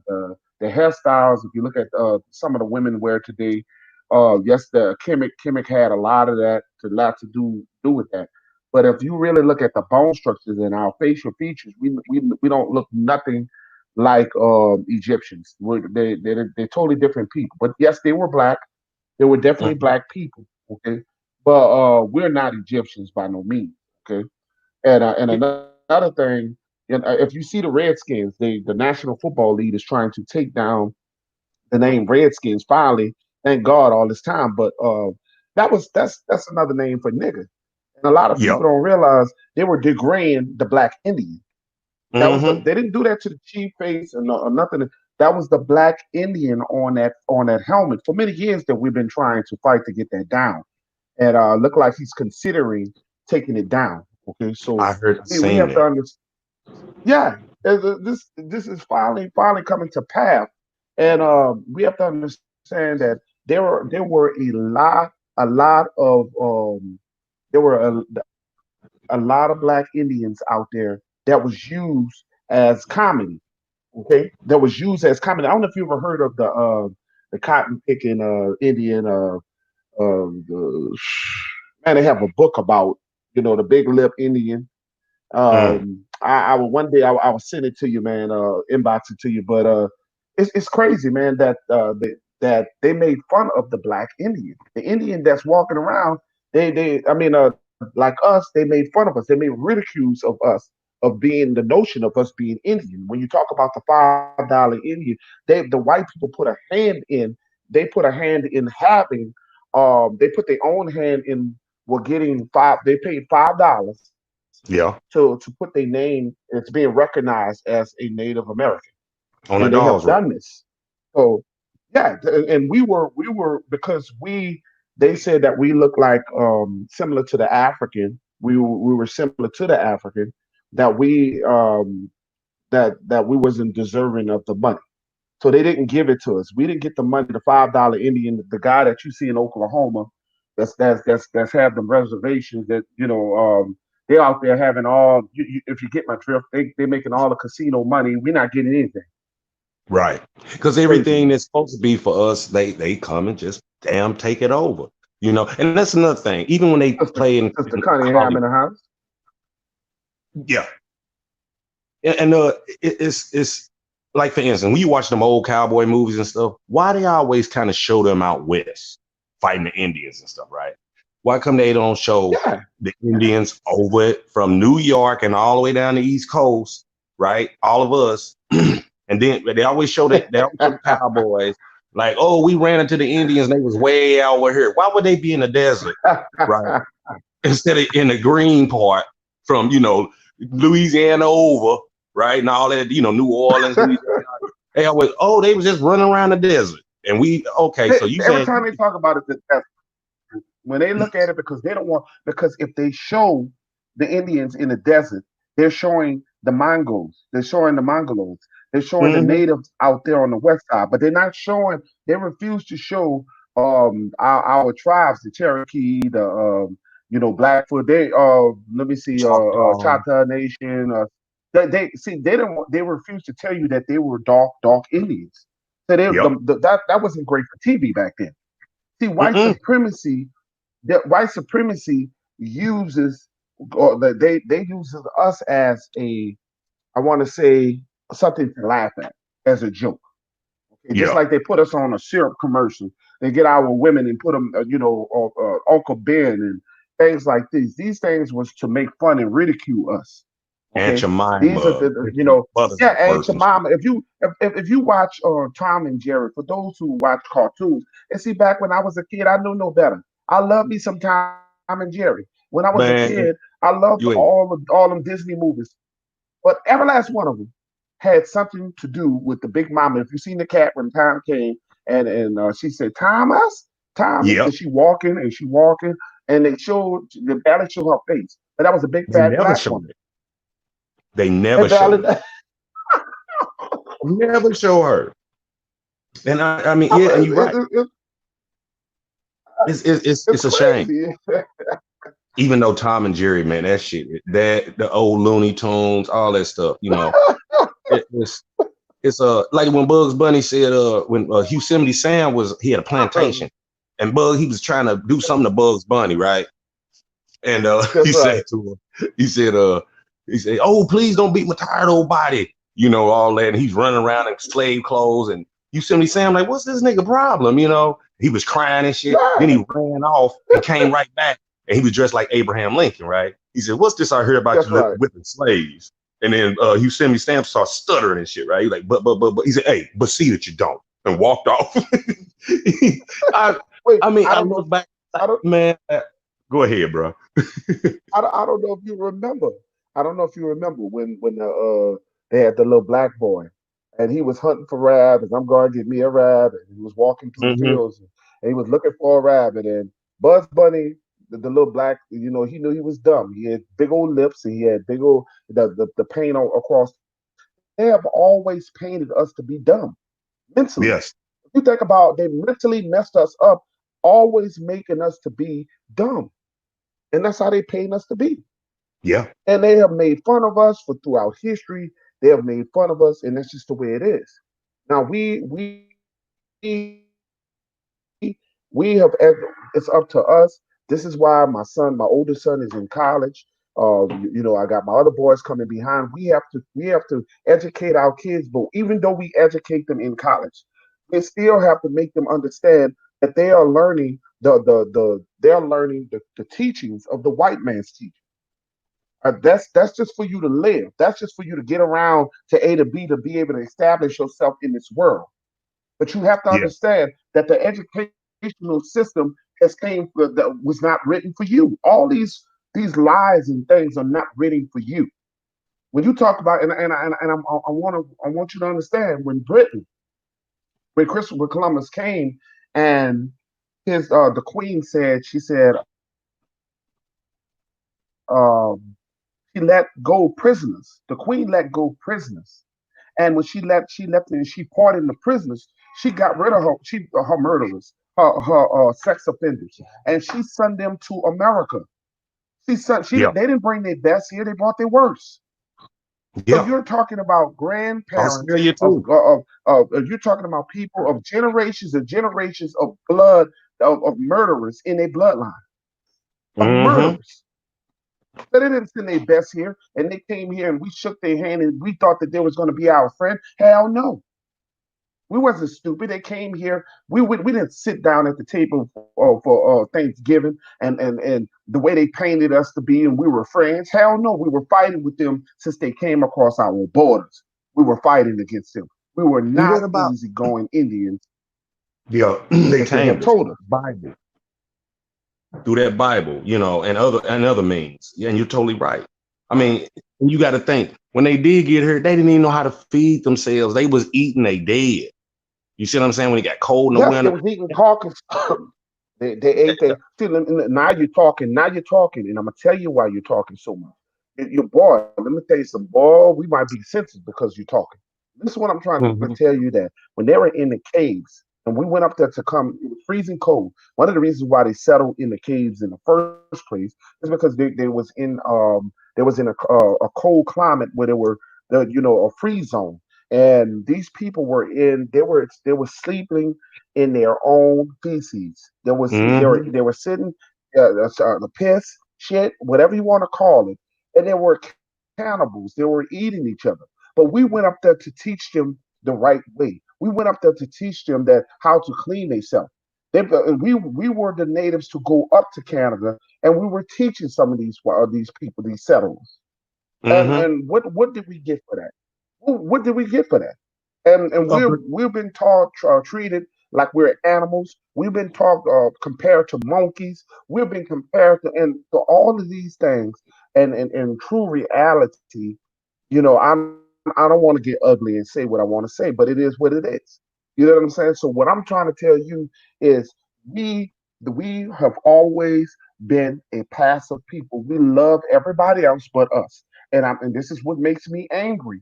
hairstyles. If you look at some of the women wear today, yes, the Kemet had a lot of that, to lot to do with that. But if you really look at the bone structures and our facial features, we don't look nothing like Egyptians. They're totally different people. But yes, they were black. They were definitely mhm, black people. Okay, but we're not Egyptians by no means. Okay, and another thing, if you see the Redskins, the National Football League is trying to take down the name Redskins. Finally, thank God, all this time. But that's another name for nigger. And a lot of yeah, people don't realize they were degrading the black Indian. hmm, They didn't do that to the chief face or nothing. That was the black Indian on that helmet for many years that we've been trying to fight to get that down. And look like he's considering taking it down. Okay, so I heard, we seen have to that. understand. Yeah, this is finally coming to pass, and we have to understand that there were a lot of there were a lot of black Indians out there that was used as comedy. Okay, that was used as comedy. I don't know if you ever heard of the cotton picking Indian. The, man, they have a book about the big lip Indian. Mm, I will one day I will send it to you, man. Inbox it to you. But it's crazy, man, that they made fun of the black Indian, the Indian that's walking around. I mean, like us, they made fun of us. They made ridicules of us, of being the notion of us being Indian. When you talk about the $5 Indian, the white people put a hand in. They put a hand in having. They put their own hand in. Were getting five. They paid $5 yeah, to put their name. It's being recognized as a Native American, on and the they have doll's right. done this. So yeah, and we were because they said that we look like similar to the African. We were similar to the African, that we wasn't deserving of the money. So they didn't give it to us. We didn't get the money. The $5 Indian, the guy that you see in Oklahoma, that's have them reservations. That they're out there having all. If you get my drift, they making all the casino money. We're not getting anything. Right. Because Crazy, everything man. that's supposed to be for us, they come and just damn take it over. And that's another thing. Even when they Sister, play Sister in Cunningham Hollywood, in the house. yeah. And it's like, for instance, when you watch them old cowboy movies and stuff, why they always kind of show them out west fighting the Indians and stuff, right? Why come they don't show Yeah, the Indians over it from New York and all the way down the East Coast, right? All of us. And then they always show that they always show the cowboys like, oh, we ran into the Indians and they was way out over here. Why would they be in the desert, right? Instead of in the green part from, Louisiana over, right? And all that, New Orleans, Louisiana. They always, oh, they was just running around the desert. And okay, so you every saying, time they talk about it, when they look at it, because they don't want, because if they show the Indians in the desert, they're showing the Mongols, they're showing the Mongolos, they're showing the mm-hmm, natives out there on the west side, but they're not showing. They refuse to show our tribes, the Cherokee, the Blackfoot. They let me see, Choctaw. Choctaw Nation. They see they don't want, they refuse to tell you that they were dark Indians. So Yep. that wasn't great for TV back then. See, Mm-mm. white supremacy uses, or they uses us as a, I want to say, something to laugh at, as a joke. Just Yeah. like they put us on a syrup commercial. They get our women and put them, Uncle Ben and things like these. These things was to make fun and ridicule us. Aunt Okay, these are Jemima, Mother's yeah, and Words your and shit. mama. If you watch Tom and Jerry, for those who watch cartoons, and see, back when I was a kid, I knew no better. I love me some Tom and Jerry. When I was a kid, Man, I loved you ain't all them Disney movies. But every last one of them had something to do with the Big Mama. If you seen the cat when time came and she said, Thomas, Thomas, yep. and she walking, and they barely show her face. But that was a big They fat never black showed woman. it. They They never barely showed it. Never show her. And I mean, yeah, and you're right. it, It's it's a shame. crazy. Even though Tom and Jerry, man, that shit, that the old Looney Tunes, all that stuff, it's like when Bugs Bunny said when Yosemite Sam he had a plantation and he was trying to do something to Bugs Bunny, right? And That's right. he said oh, please don't beat my tired old body, all that. And he's running around in slave clothes and Yosemite Sam like, what's this nigga problem? He was crying and shit. Then Yeah, he ran off and came right back and he was dressed like Abraham Lincoln, right? He said, what's this I hear about that's you right. whipping slaves? And then Yosemite Sam started stuttering and shit, right? He's like, but he said, hey, but see that you don't, and walked off. I Wait, I mean, I I don't know. look back, I don't. man. Go ahead, bro. I don't know if you remember. I don't know if you remember when they had the little black boy, and he was hunting for rabbits. I'm going to get me a rabbit. He was walking through the Hmm. fields, and he was looking for a rabbit. And Buzz Bunny, the little black, he knew he was dumb. He had big old lips, and he had big old the paint across. They have always painted us to be dumb mentally. Yes. If you think about, they mentally messed us up, always making us to be dumb, and that's how they paint us to be. Yeah. And they have made fun of us for throughout history. They have made fun of us, and that's just the way it is. Now we have it's up to us. This is why my oldest son, is in college. I got my other boys coming behind. We have to educate our kids, but even though we educate them in college, we still have to make them understand that they are learning they're learning the teachings of the white man's teaching. That's just for you to live. That's just for you to get around to A to B to be able to establish yourself in this world. But you have to Yeah. understand that the educational system that was not written for you. All these lies and things are not written for you. When you talk about I want you to understand when Christopher Columbus came and his the queen said she said she let go prisoners. The queen let go prisoners. And when she left and she pardoned the prisoners. She got rid of her murderers, her sex offenders, and she sent them to America. Yeah. They didn't bring their best here; they brought their worst. So Yeah. you're talking about grandparents Australia too. you're talking about people of generations and generations of blood of murderers in a bloodline of Hmm. murderers. So they didn't send their best here, and they came here and we shook their hand and we thought that they was going to be our friend. Hell no. We wasn't stupid. They came here. We didn't sit down at the table for Thanksgiving and the way they painted us to be, and we were friends. Hell no, we were fighting with them since they came across our borders. We were fighting against them. We were And not what about easygoing Indians they as they have tamed us told us. Bible through that Bible, and other means. Yeah, and you're totally right. I mean, you got to think when they did get here, they didn't even know how to feed themselves. They was eating they dead. You see what I'm saying? When it got cold in the Yes, they winter. was eating carcass. They ate their. See, now you're talking. Now you're talking, and I'm gonna tell you why you're talking so much. Your boy. Let me tell you some boy. We might be sensitive because you're talking. This is what I'm trying to Hmm. tell you that when they were in the caves and we went up there to come, it was freezing cold. One of the reasons why they settled in the caves in the first place is because they was in a cold climate where they were a freeze zone, and these people were in they were sleeping in their own feces. Hmm. They were sitting the piss, shit, whatever you want to call it, and they were cannibals. They were eating each other. But we went up there to teach them the right way. We went up there to teach them that how to clean themselves. We were the natives to go up to Canada, and we were teaching some of these people, these settlers. Mm-hmm. And what did we get for that? What did we get for that? And we've been taught treated like we're animals. We've been taught compared to monkeys. We've been compared to and to all of these things. And in true reality, I don't want to get ugly and say what I want to say, but it is what it is. You know what I'm saying? So what I'm trying to tell you is we we have always been a passive people. We love everybody else but us. And this is what makes me angry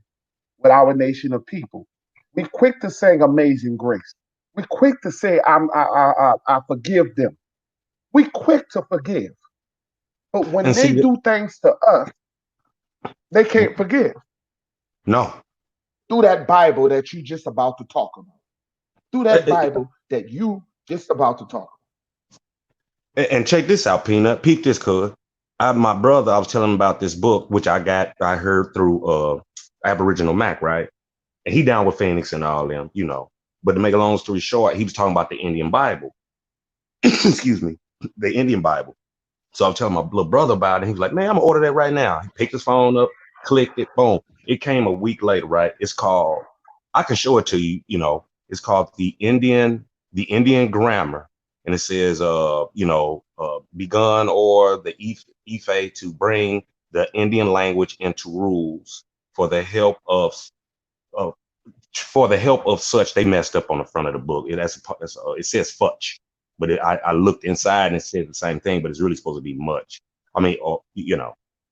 with our nation of people. We quick to sing Amazing Grace. We quick to say I forgive them. We quick to forgive. But when And they see that? do things to us, they can't forgive. No. Through that Bible that you just about to talk about. Through Uh, that uh, Bible that you just about to talk And check this out, Peanut. Peep this, cuz. My brother, I was telling him about this book, which I heard through Aboriginal Mac, right? And he down with Phoenix and all them, you know. But to make a long story short, he was talking about the Indian Bible. Excuse me, the Indian Bible. So I was telling my little brother about it. He was like, man, I'm gonna order that right now. He picked his phone up, clicked it, boom. It came a week later, right? It's called, I can show it to you, you know, it's called the Indian Grammar. And it says, begun or the Ife to bring the Indian language into rules for the help of such. They messed up on the front of the book. It says fudge, but I looked inside and it said the same thing, but it's really supposed to be much. I mean,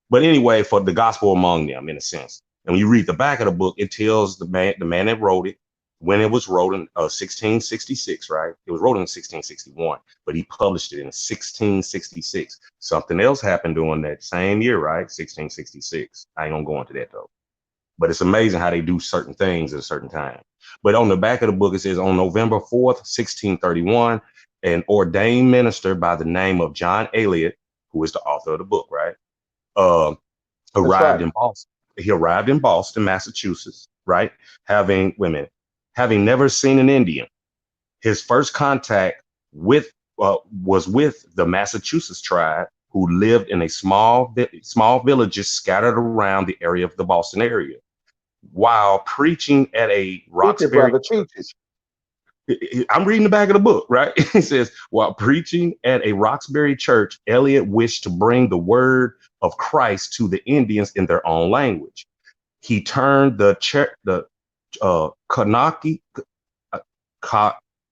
but anyway, for the gospel among them, in a sense. And when you read the back of the book, it tells the man that wrote it, when it was wrote in 1666, right? It was wrote in 1661, but he published it in 1666. Something else happened during that same year, right? 1666. I ain't gonna go into that though. But it's amazing how they do certain things at a certain time. But on the back of the book, it says on November 4th, 1631, an ordained minister by the name of John Eliot, who is the author of the book, right? Uh, about. That's arrived right. in Boston. He arrived in Boston, Massachusetts, right? Having women, having never seen an Indian. His first contact with was with the Massachusetts tribe who lived in a small villages scattered around the area of the Boston area while preaching at a Teach it, Roxbury brother. church. Teach it. I'm reading the back of the book, right? It says, while preaching at a Roxbury church, Eliot wished to bring the word of Christ to the Indians in their own language. He turned the Kanaki, uh,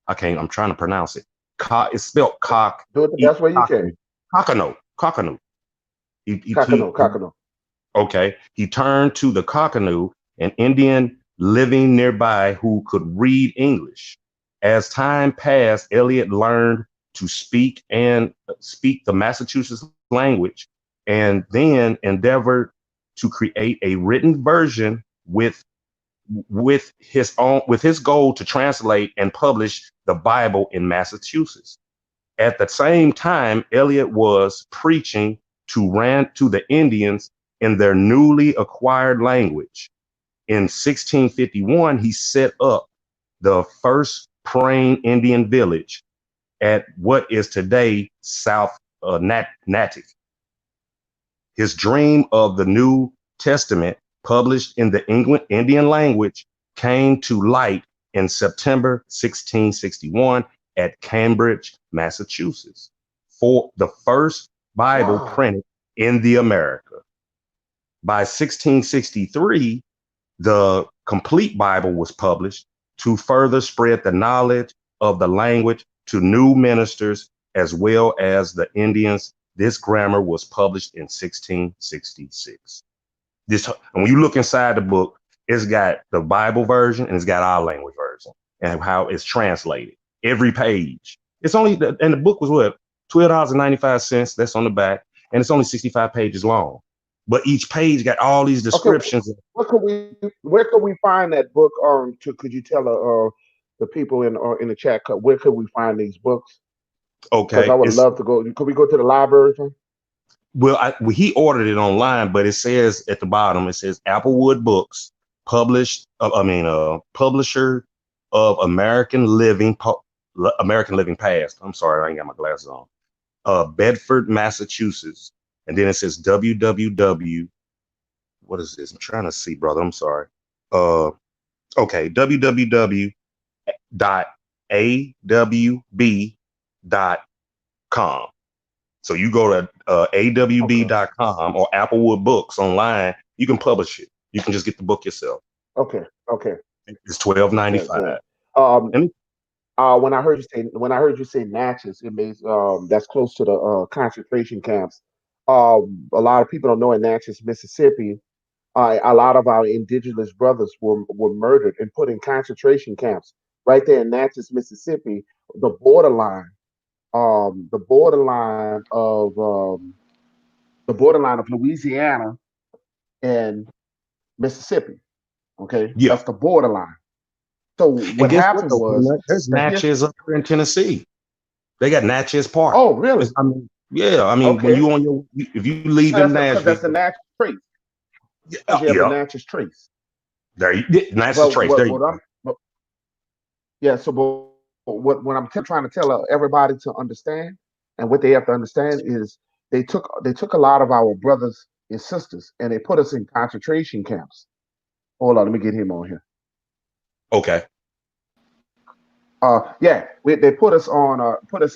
I can't, I'm trying to pronounce it. It's spelled cock, Do it the best way you can. cockano. Kakano, kakano. Okay. He turned to the Cockatoo, an Indian living nearby who could read English. As time passed, Eliot learned to speak the Massachusetts language and then endeavored to create a written version with his goal to translate and publish the Bible in Massachusetts. At the same time, Eliot was preaching to the Indians in their newly acquired language. In 1651, he set up the first praying Indian village at what is today South Natick. His dream of the New Testament, published in the Indian language, came to light in September 1661 at Cambridge, Massachusetts, for the first Bible Wow. printed in the America. By 1663, the complete Bible was published to further spread the knowledge of the language to new ministers as well as the Indians. This grammar was published in 1666. And when you look inside the book, it's got the Bible version and it's got our language version and how it's translated. Every page. And the book was what? $12.95. That's on the back. And it's only 65 pages long. But each page got all these Okay. descriptions. Where could we find that book? Could you tell the people in the chat? Where could we find these books? Because I Okay. would love to go. Could we go to the library? He ordered it online, but it says at the bottom, it says Applewood Books, published, publisher of American Living Past. I'm sorry, I ain't got my glasses on. Bedford, Massachusetts, and then it says www. What is this? I'm trying to see, brother. I'm sorry. Uh, okay, www dot awb.com. So you go to Okay. awb.com or Applewood Books online. You can publish it. You can just get the book yourself. Okay. Okay. It's twelve ninety Good. five. Good. Um. And When I heard you say Natchez, it means that's close to the concentration camps. A lot of people don't know in Natchez, Mississippi, a lot of our indigenous brothers were murdered and put in concentration camps right there in Natchez, Mississippi, the borderline, the borderline of Louisiana and Mississippi. Okay, yeah, that's the borderline. So and what guess what happened though? was There's the his. Natchez up here in Tennessee. They got Natchez Park. Oh, really? I mean, yeah. I mean, when Okay, you on your if you leave in that's because that's the Nashville, Natchez trace. yeah, Because you have the yeah, Natchez trace. there you, Natchez But Trace. There you what go. I'm but, yeah. So what I'm trying to tell everybody to understand, and what they have to understand is they took a lot of our brothers and sisters and they put us in concentration camps. Hold on, let me get him on here. Okay. Yeah, they put us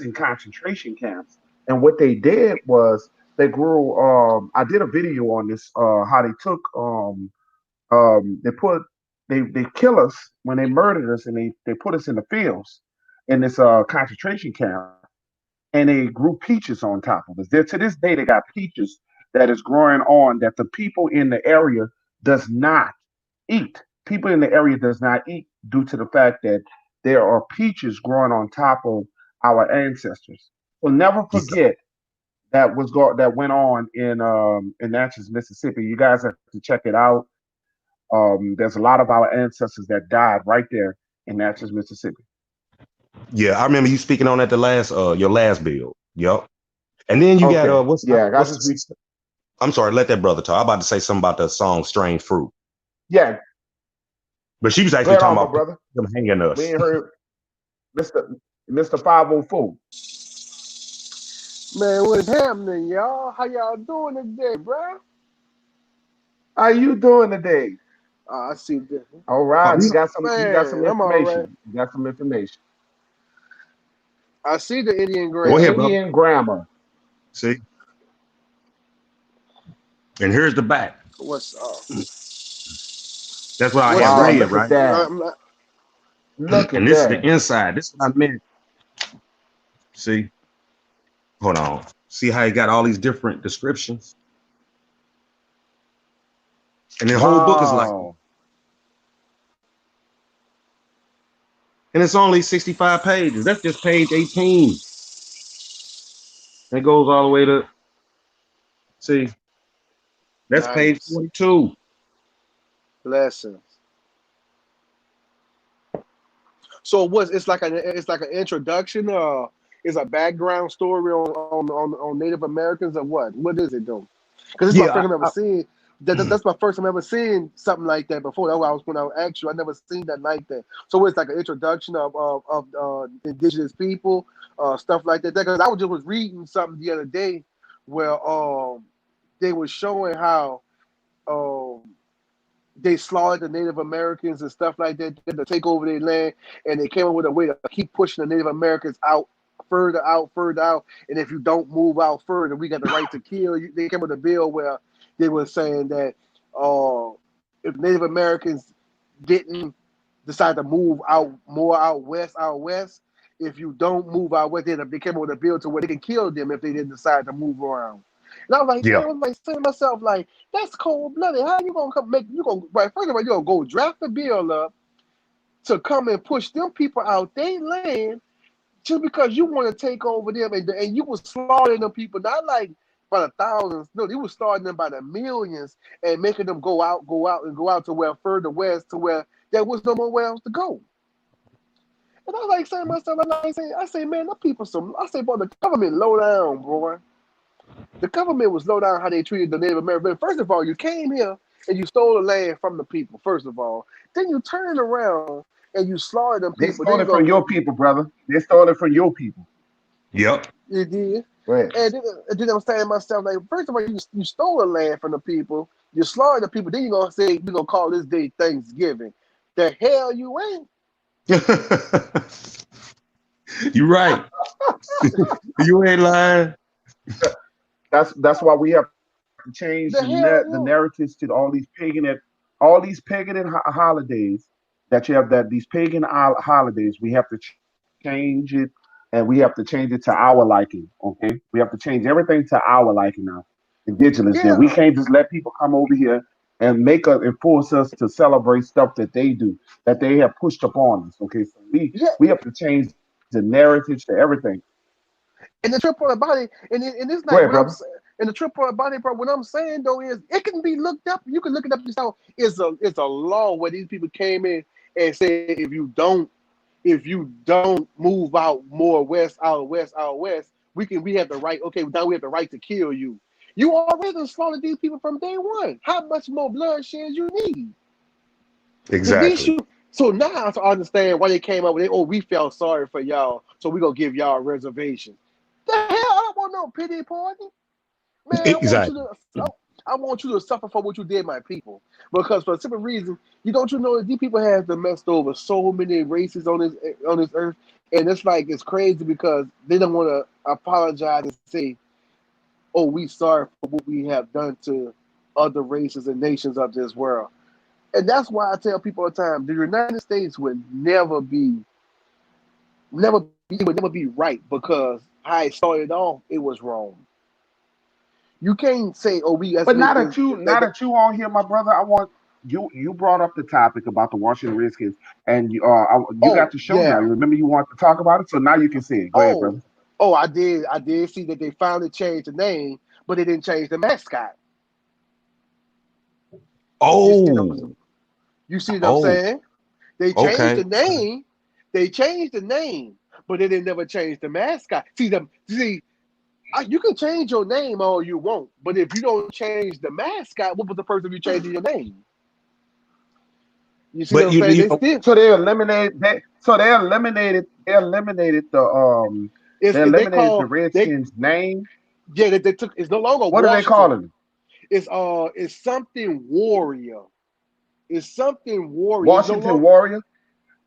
in concentration camps, and what they did was they grew. I did a video on this. How they took they put they kill us when they murdered us, and they put us in the fields in this concentration camp, and they grew peaches on top of us. There to this day, they got peaches that is growing on that the people in the area does not eat. People in the area does not eat due to the fact that there are peaches growing on top of our ancestors. So never Yeah. forget that went on in Natchez, Mississippi. You guys have to check it out. There's a lot of our ancestors that died right there in Natchez, Mississippi. Yeah, I remember you speaking on that the last your last bill. Yep. And then you got Okay, yeah, I what's just be the, I'm sorry, let that brother talk. I'm about to say something about the song Strange Fruit. yeah. But she was Go actually ahead talking on, my about brother. them hanging We us. ain't heard Mister 504. Man, what's happening, y'all? How y'all doing today, bro? How you doing today? I see this. All Oh, right, we you got some Man, I'm all right. information. You got some information. I see the Indian go The ahead, grammar. brother. Indian grammar. See? And here's the back. What's That's what I what's had Wow, read, look at right? that. I'm not, Look And at this is the that. inside. This is what I meant. See? Hold on. See how he got all these different descriptions? And the whole book is like, Wow. and it's only 65 pages. That's just page 18. It goes all the way to, see, that's page nice 42. lessons. So what's it's like an introduction. It's a background story on Native Americans or what? What is it though? Because it's my Yeah, first time ever seeing that's my first time ever seeing something like that before. That's why I was when I asked you. I never seen that like that. So it's like an introduction of indigenous people, stuff like that. Because I was just was reading something the other day where they were showing how um they slaughtered the Native Americans and stuff like that to take over their land, and they came up with a way to keep pushing the Native Americans out, further out. And if you don't move out further, we got the right to kill you. They came with a bill where they were saying that if Native Americans didn't decide to move out more out west, if you don't move out west, they came up with a bill to where they can kill them if they didn't decide to move around. And yeah, I was like saying to myself, like, that's cold blooded. How you gonna come make you gonna right? First of all, you gonna go draft the bill up to come and push them people out their land just because you want to take over them, and you was slaughtering them people not like by the thousands. No, you was slaughtering them by the millions and making them go out to where further west to where there was no more where else to go. And I was like saying to myself, I say, man, the people I say, boy, the government low down, boy. The government was low down how they treated the Native Americans. First of all, you came here and you stole the land from the people, first of all. Then you turned around and you slaughter them They people, stole then you it from go, your people, brother. They stole it from your people. Yep. you did. Go ahead. And then I'm saying to myself, like, first of all, you stole the land from the people, you slaughtered the people, then you're gonna say you're gonna call this day Thanksgiving. The hell you ain't. You right. You ain't lying. That's why we have to change The the hell you. narratives to all these pagan holidays that you have that these pagan holidays. We have to change it, and we have to change it to our liking. Okay, we have to change everything to our liking now. Indigenous, then we Yeah, can't just let people come over here and make us and force us to celebrate stuff that they do that they have pushed upon us. Okay, so yeah. we have to change the narrative to everything. And the trip on the body, and it's Go ahead, like what I'm brother. saying. And the trip on the body, bro. What I'm saying though is, it can be looked up. You can look it up yourself. It's a law where these people came in and said if you don't move out more west, out west, we have the right. Okay, now we have the right to kill you. You already slaughtered these people from day one. How much more bloodshed you need? The least Exactly. you. So now I understand why they came up with it. Oh, we felt sorry for y'all, so we gonna give y'all a reservation. The hell, I don't want no pity party, man. Exactly. I want you to suffer for what you did, my people. Because for a simple reason, you know that these people have been messed over so many races on this earth, and it's like it's crazy because they don't want to apologize and say, "Oh, we sorry for what we have done to other races and nations of this world." And that's why I tell people all the time: the United States would never be right because how it started off, it was wrong. You can't say, "Oh, we let's But make this." now that you on here, my brother, I want you brought up the topic about the Washington Redskins, and you got Oh the show now. yeah. You remember you want to talk about it, so now you can say it. Go ahead, Oh, brother. oh, I did see that they finally changed the name, but they didn't change the mascot. You see what Oh, you see what I'm oh, saying? They changed okay. the name. They changed the name, but they didn't never change the mascot. You can change your name all you want, but if you don't change the mascot, what was the purpose of you changing your name? You see what But I'm saying? you They know, still So they they eliminated the call they Redskins name. yeah they took it's no longer What are they Washington. calling it? It's something warrior. It's something warrior. It's no Washington longer Warrior.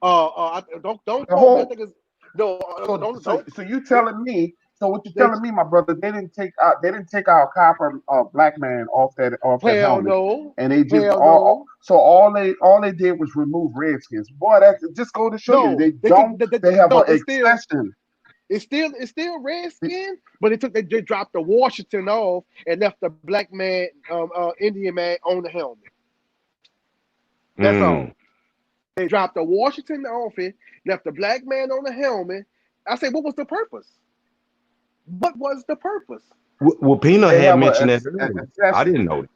don't The quote me. I whole think it's no don't so you they telling me so what you're they telling me, my brother, they didn't take out copper black man off that hell helmet, no and they just hell no so all they did was remove Redskins. Boy, that just go to show you no they took they have no an exception. it's still Redskin, but they just dropped the Washington off and left the black man Indian man on the helmet. That's mm. all. They dropped the Washington off it, left the black man on the helmet. I say, what was the purpose? What was the purpose? Well, Peanut They had have mentioned that a earlier. I exception. didn't know that.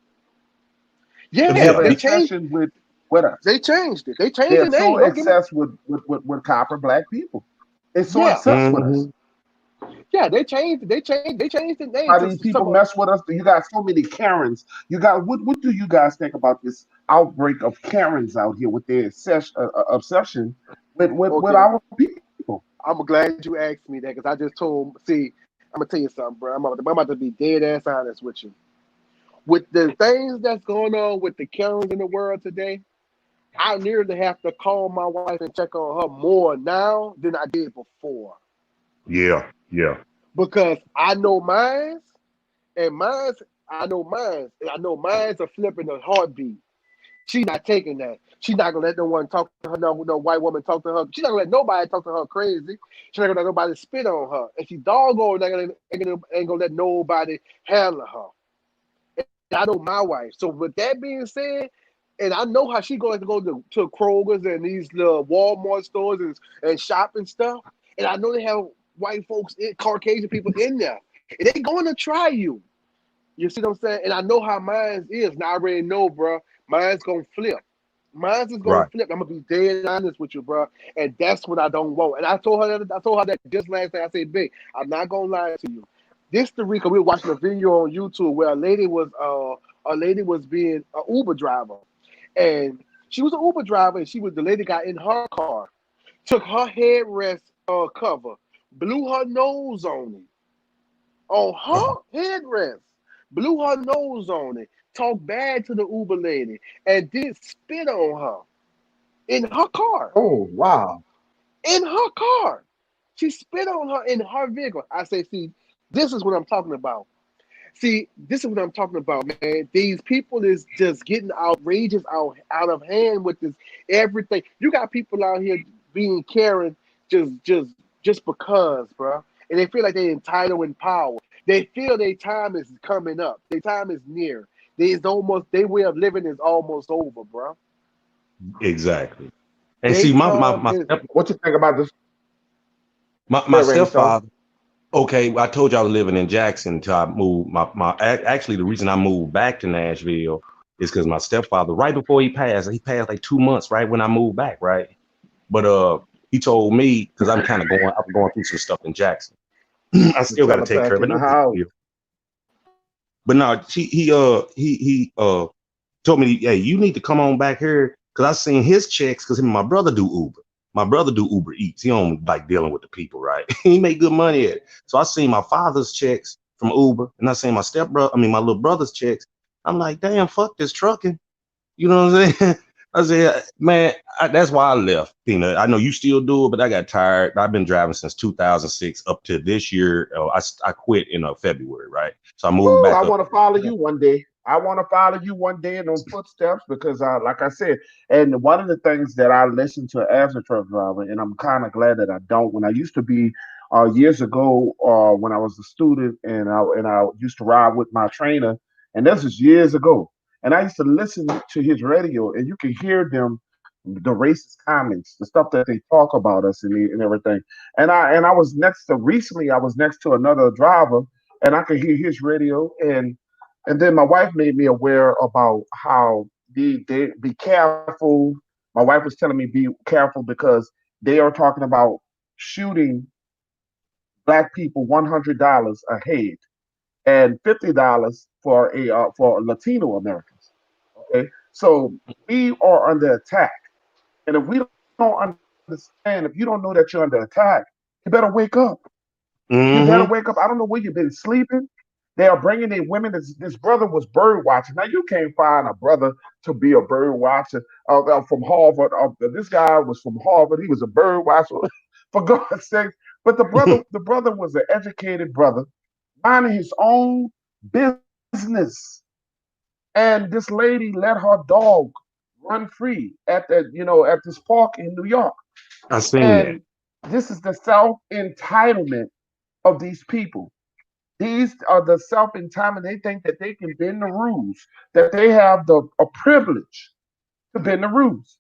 They Yeah, have Yeah. an exception with us. they changed it. They changed They're the so name. Don't give me. obsessed with copper black people. They're so Yeah, obsessed with us. Hmm. yeah. They changed the name How to these people some. mess with us. You got so many Karens. You got what do you guys think about this outbreak of Karens out here with their obsession with Okay, our people? I'm glad you asked me that because I just told. See, I'm gonna tell you something, bro. I'm about to be dead ass honest with you. With the things that's going on with the Karens in the world today, I nearly have to call my wife and check on her more now than I did before Yeah. Yeah. because I know mine. And mine's, I know mine's are flipping a heartbeat. She's not taking that. She's not gonna let no one talk to her, no white woman talk to her. She's not gonna let nobody talk to her crazy. She's not gonna let nobody spit on her. And she doggone ain't gonna let nobody handle her. And I know my wife. So with that being said, and I know how she going to go to Kroger's and these little Walmart stores and shop and stuff. And I know they have white folks, Caucasian people in there. And they going to try you. You see what I'm saying? And I know how mine is. Now I already know, bro. Mine's gonna flip. Mine's is gonna Right. flip. I'm gonna be dead honest with you, bro. And that's what I don't want. And I told her that just last night. I said, "Big, I'm not gonna lie to you. This the week we were watching a video on YouTube where a lady was being an Uber driver, and She was an Uber driver, and the lady got in her car, took her headrest cover, blew her nose on her headrest, blew her nose on it, talked bad to the Uber lady, and did spit on her in her car. Oh, wow. In her car. She spit on her in her vehicle. I say, see, this is what I'm talking about. See, this is what I'm talking about, man. These people is just getting outrageous out of hand with this everything. You got people out here being Karen just because, bro. And they feel like they're entitled in power. They feel their time is coming up. Their time is near. Their way of living is almost over, bro. Exactly. And Their see, time is What you think about this? my Yeah, Rainstorm. stepfather. Okay, I told you I was living in Jackson until I moved. Actually, the reason I moved back to Nashville is because my stepfather, right before he passed like 2 months right when I moved back, right. But he told me because I'm going through some stuff in Jackson. I The still got to take care telepack of it. in the No big house. deal. But no, he told me, hey, you need to come on back here because I seen his checks because him and my brother do Uber. My brother do Uber Eats. He don't like dealing with the people, right? He make good money at it. So I seen my father's checks from Uber, and I seen my little brother's checks. I'm like, damn, fuck this trucking. You know what I'm saying? I said, man, that's why I left, Peanut. I know you still do it, but I got tired. I've been driving since 2006 up to this year. I quit in February, right? So I moved Woo, I back up. want to follow you one day. I want to follow you one day in those footsteps because, like I said, and one of the things that I listen to as a truck driver, and I'm kind of glad that I don't. When I used to be years ago, when I was a student, and I used to ride with my trainer, and this was years ago, and I used to listen to his radio, and you can hear the racist comments, the stuff that they talk about us and everything. And I was next to recently, I was next to another driver and I could hear his radio and then my wife made me aware about how they be careful. My wife was telling me be careful because they are talking about shooting black people $100 a head and $50 for Latino Americans. Okay, so we are under attack, and if we don't understand, if you don't know that you're under attack, you better wake up. You better wake Mm-hmm. up. I don't know where you've been sleeping. They are bringing in women. This brother was bird watching. Now you can't find a brother to be a bird watcher from Harvard. This guy was from Harvard. He was a bird watcher, for God's sake. But the brother was an educated brother, minding his own business. And this lady let her dog run free at this park in New York. I seen that. And this is the self entitlement of these people. These are the self entitlement. They think that they can bend the rules, that they have the a privilege to bend the rules.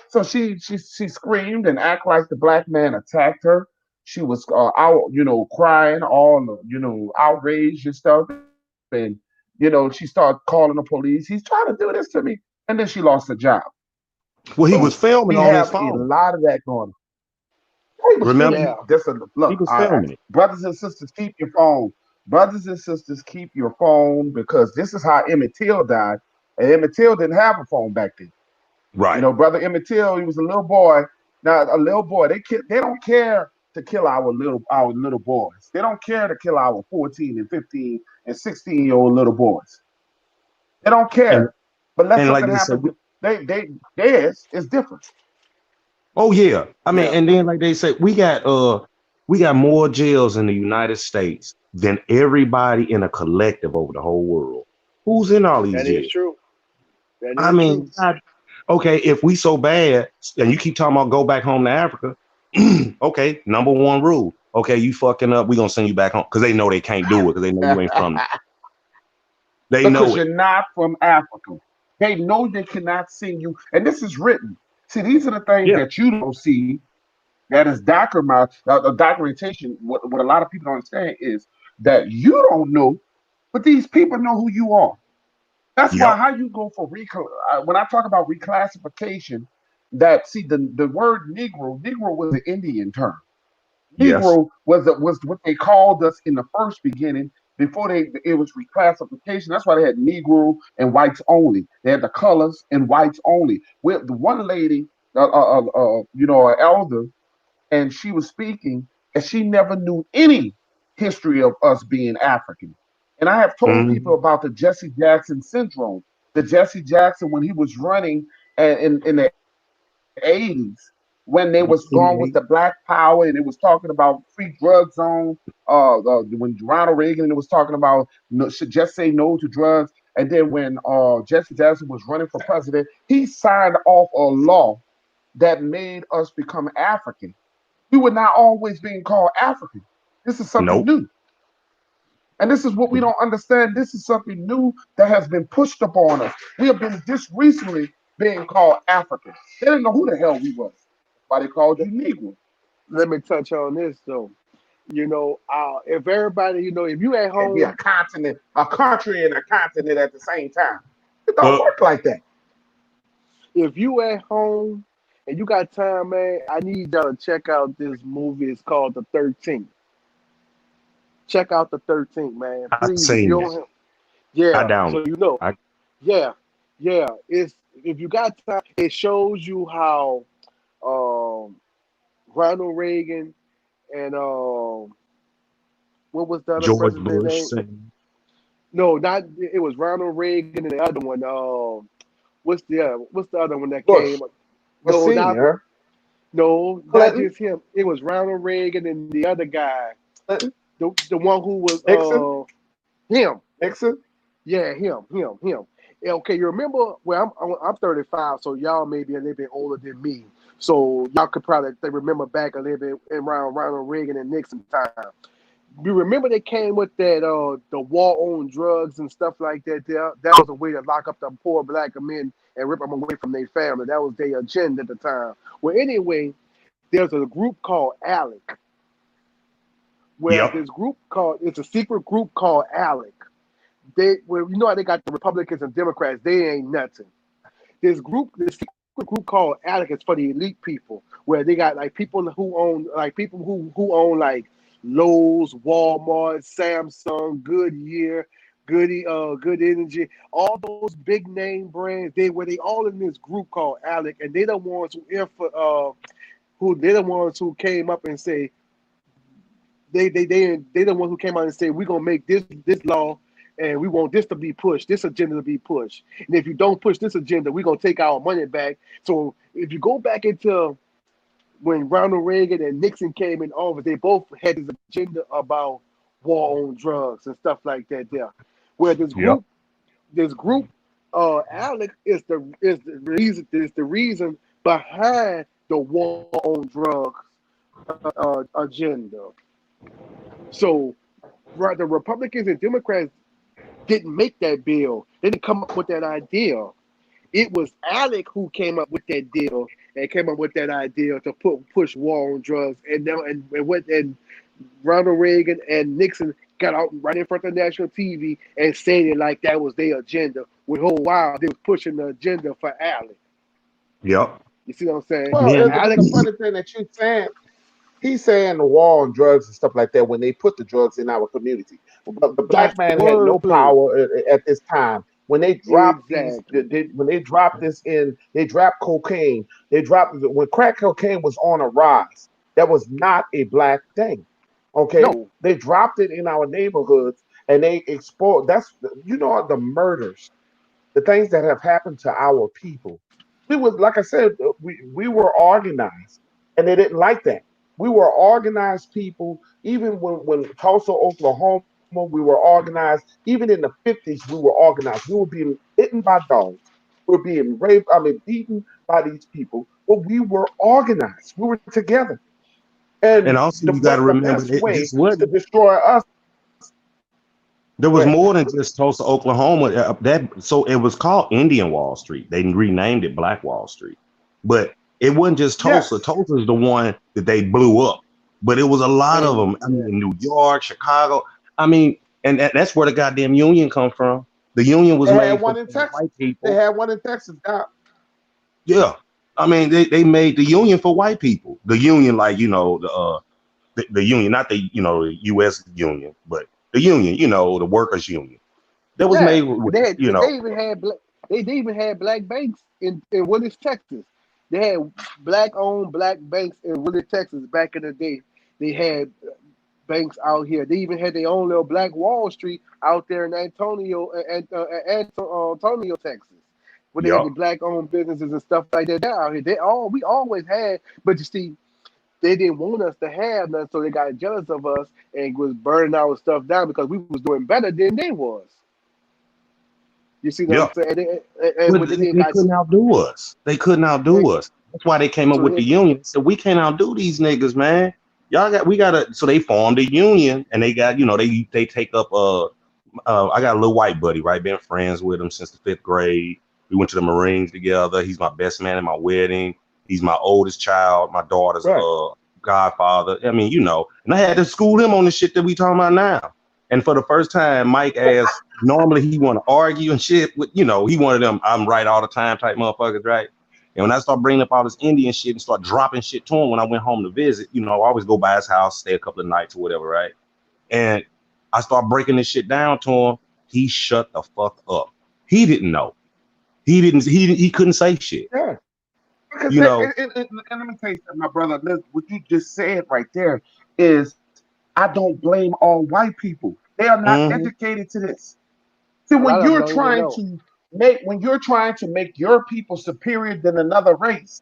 So she screamed and act like the black man attacked her. She was out, crying, all outraged and stuff, and she started calling the police. He's trying to do this to me, and then she lost her job. Well, he So was we filming on have his a phone. lot of that going on. He was Remember, filming. yeah. Just he look, was filming it. brothers and sisters, keep your phone. Brothers and sisters, keep your phone because this is how Emmett Till died. And Emmett Till didn't have a phone back then. Right. Brother Emmett Till, he was a little boy. Now, a little boy, they don't care to kill our little boys. They don't care to kill our 14 and 15 and 16-year-old little boys. They don't And care. But let and like something they said, happen. Theirs is different. oh yeah. I mean, Yeah. and then like they said, we got more jails in the United States than everybody in a collective over the whole world. Who's in all these That is jails? true. That I is mean, true. God, okay, if we so bad, and you keep talking about go back home to Africa, okay, number one rule. Okay, you fucking up, we gonna send you back home because they know they can't do it because they know you ain't from there. They Because know it. you're not from Africa. They know they cannot send you. And this is written. See, these are the things Yeah. that you don't see that is documentation. What a lot of people don't understand is that you don't know, but these people know who you are. That's why Yep. how you go for when I talk about reclassification, that see the word Negro was an Indian term. Yes. Negro was what they called us in the first beginning, before it was reclassification. That's why they had Negro and whites only. They had the colors and whites only. With the one lady, an elder, and she was speaking, and she never knew any history of us being African. And I have told people Mm, about the Jesse Jackson syndrome. The Jesse Jackson when he was running in the 80s, when they was gone with the Black 1988. Power and it was talking about free drug zone. When Ronald Reagan and it was talking about no, should just say no to drugs. And then when Jesse Jackson was running for president, he signed off a law that made us become African. We were not always being called African. This is something Nope. new. And this is what we don't understand. This is something new that has been pushed upon us. We have been just recently being called African. They didn't know who the hell we was. That's why they called you Negro. Let me touch on this though. If everybody, if you at And be a home, continent, a country and a continent at the same time. It don't Uh, work like that. if you at home and you got time, man, I need y'all to check out this movie. It's called The 13th. Check out The 13th, man. I Please, if seen you it. don't, I yeah. downloaded. So I yeah, yeah. It's if you got time, it shows you how um, Ronald Reagan and what was the other George president Bush name? saying No, not it was Ronald Reagan and the other one. What's the other one that Bush, came? Bush No, not Senior, not Clinton, just him. It was Ronald Reagan and the other guy, Clinton, the one who was Nixon, him. Nixon. Yeah, him. Yeah, okay, you remember? Well, I'm 35, so y'all may be a little bit older than me. So y'all could probably remember back a little bit around Ronald Reagan and Nixon time. You remember they came with that the war on drugs and stuff like that. That was a way to lock up the poor black men and rip them away from their family. That was their agenda at the time. Well, anyway, there's a group called ALEC, where yep. this group called it's a secret group called ALEC. You know how they got the Republicans and Democrats. They ain't nothing. This secret group called ALEC is for the elite people, where they got like people who own like Lowe's, Walmart, Samsung, Goodyear, Good Energy, all those big name brands. They all in this group called ALEC, and they the ones who they the ones who came up and say they the ones who came out and said we're gonna make this law and we want this to be pushed, this agenda to be pushed. And if you don't push this agenda, we're gonna take our money back. So if you go back into when Ronald Reagan and Nixon came in office, they both had this agenda about war on drugs and stuff like that there. Where Yep. this group, Alex is the reason behind the war on drugs agenda. So right, the Republicans and Democrats didn't make that bill. They didn't come up with that idea. It was Alec who came up with that deal and came up with that idea to push war on drugs. And Ronald Reagan and Nixon got out right in front of national TV and said it like that was their agenda. With whole while they was pushing the agenda for Alec. Yep. You see what I'm saying? Well, Then and Alec, the funny thing that you saying, he's saying the war on drugs and stuff like that when they put the drugs in our community. But the that's black the man had no wordplay. power at this time. When they dropped Exactly. when they dropped this in, they dropped cocaine. They dropped when crack cocaine was on a rise. That was not a black thing. Okay, No. they dropped it in our neighborhoods and they exposed. That's the murders, the things that have happened to our people. We was like I said, we were organized, and they didn't like that. We were organized people. Even when Tulsa, Oklahoma, we were organized. Even in the 50s, we were organized. We were being bitten by dogs. We were being raped. I mean, beaten by these people. But we were organized. We were together. and And also you got to the remember best that way this to wasn't. destroy us. There Go was ahead. more than just Tulsa, Oklahoma. So it was called Indian Wall Street. They renamed it Black Wall Street, but it wasn't just Tulsa. Yes. Tulsa is the one that they blew up, but it was a lot of them. I mean, Exactly. in New York, Chicago. I mean, and that's where the goddamn union come from. The union was They had made one for in Texas. white They people. had one in Texas. Doc. Yeah, I mean, they made the union for white people. The union, like the union, not the U.S. union, but the union, the workers' union. That was Yeah, made with, they had, they even had they even had black banks in Willis, Texas. They had black owned black banks in Willis, Texas back in the day. They had banks out here. They even had their own little black Wall Street out there in Antonio, Texas, where they had the yup, black owned businesses and stuff like that. They're out here. We always had, but you see, they didn't want us to have none, so they got jealous of us and was burning our stuff down because we was doing better than they was. You see what I'm yup. saying? And But when they they got couldn't outdo us. They couldn't they, outdo us. That's why they came up so with the they union. So we can't outdo these niggas, man. We gotta. So they formed a union, and they got, they take up. I got a little white buddy, right? Been friends with him since the 5th grade. We went to the Marines together. He's my best man at my wedding. He's my oldest child, my daughter's right. godfather. I mean, and I had to school him on the shit that we talking about now. And for the first time, Mike asked, normally he want to argue and shit, with, he one of them I'm right all the time type motherfuckers, right? And when I start bringing up all this Indian shit and start dropping shit to him when I went home to visit, I always go by his house, stay a couple of nights or whatever, right? And I start breaking this shit down to him. He shut the fuck up. He didn't know. He couldn't say shit. Yeah. Because You know. and let me tell you something, my brother. What you just said right there is, I don't blame all white people. They are not Mm-hmm. educated to this. See, A lot of them don't even know. when you're trying to make your people superior than another race,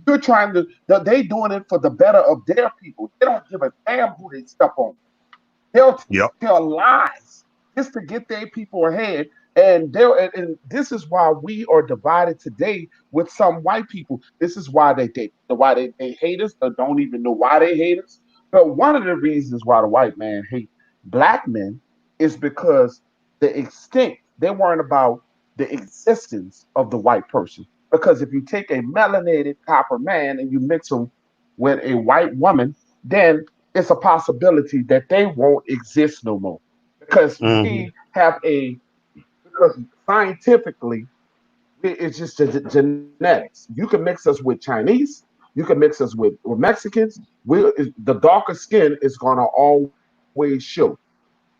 you're trying to. They doing it for the better of their people. They don't give a damn who they step on. They'll Yep. tell lies just to get their people ahead. And this is why we are divided today with some white people. This is why they hate us or don't even know why they hate us. But one of the reasons why the white man hate black men is because the extent they weren't about the existence of the white person. Because if you take a melanated copper man and you mix him with a white woman, then it's a possibility that they won't exist no more because Mm-hmm. we have because scientifically it's just genetics. You can mix us with Chinese, you can mix us with Mexicans. The darker skin is going to always show.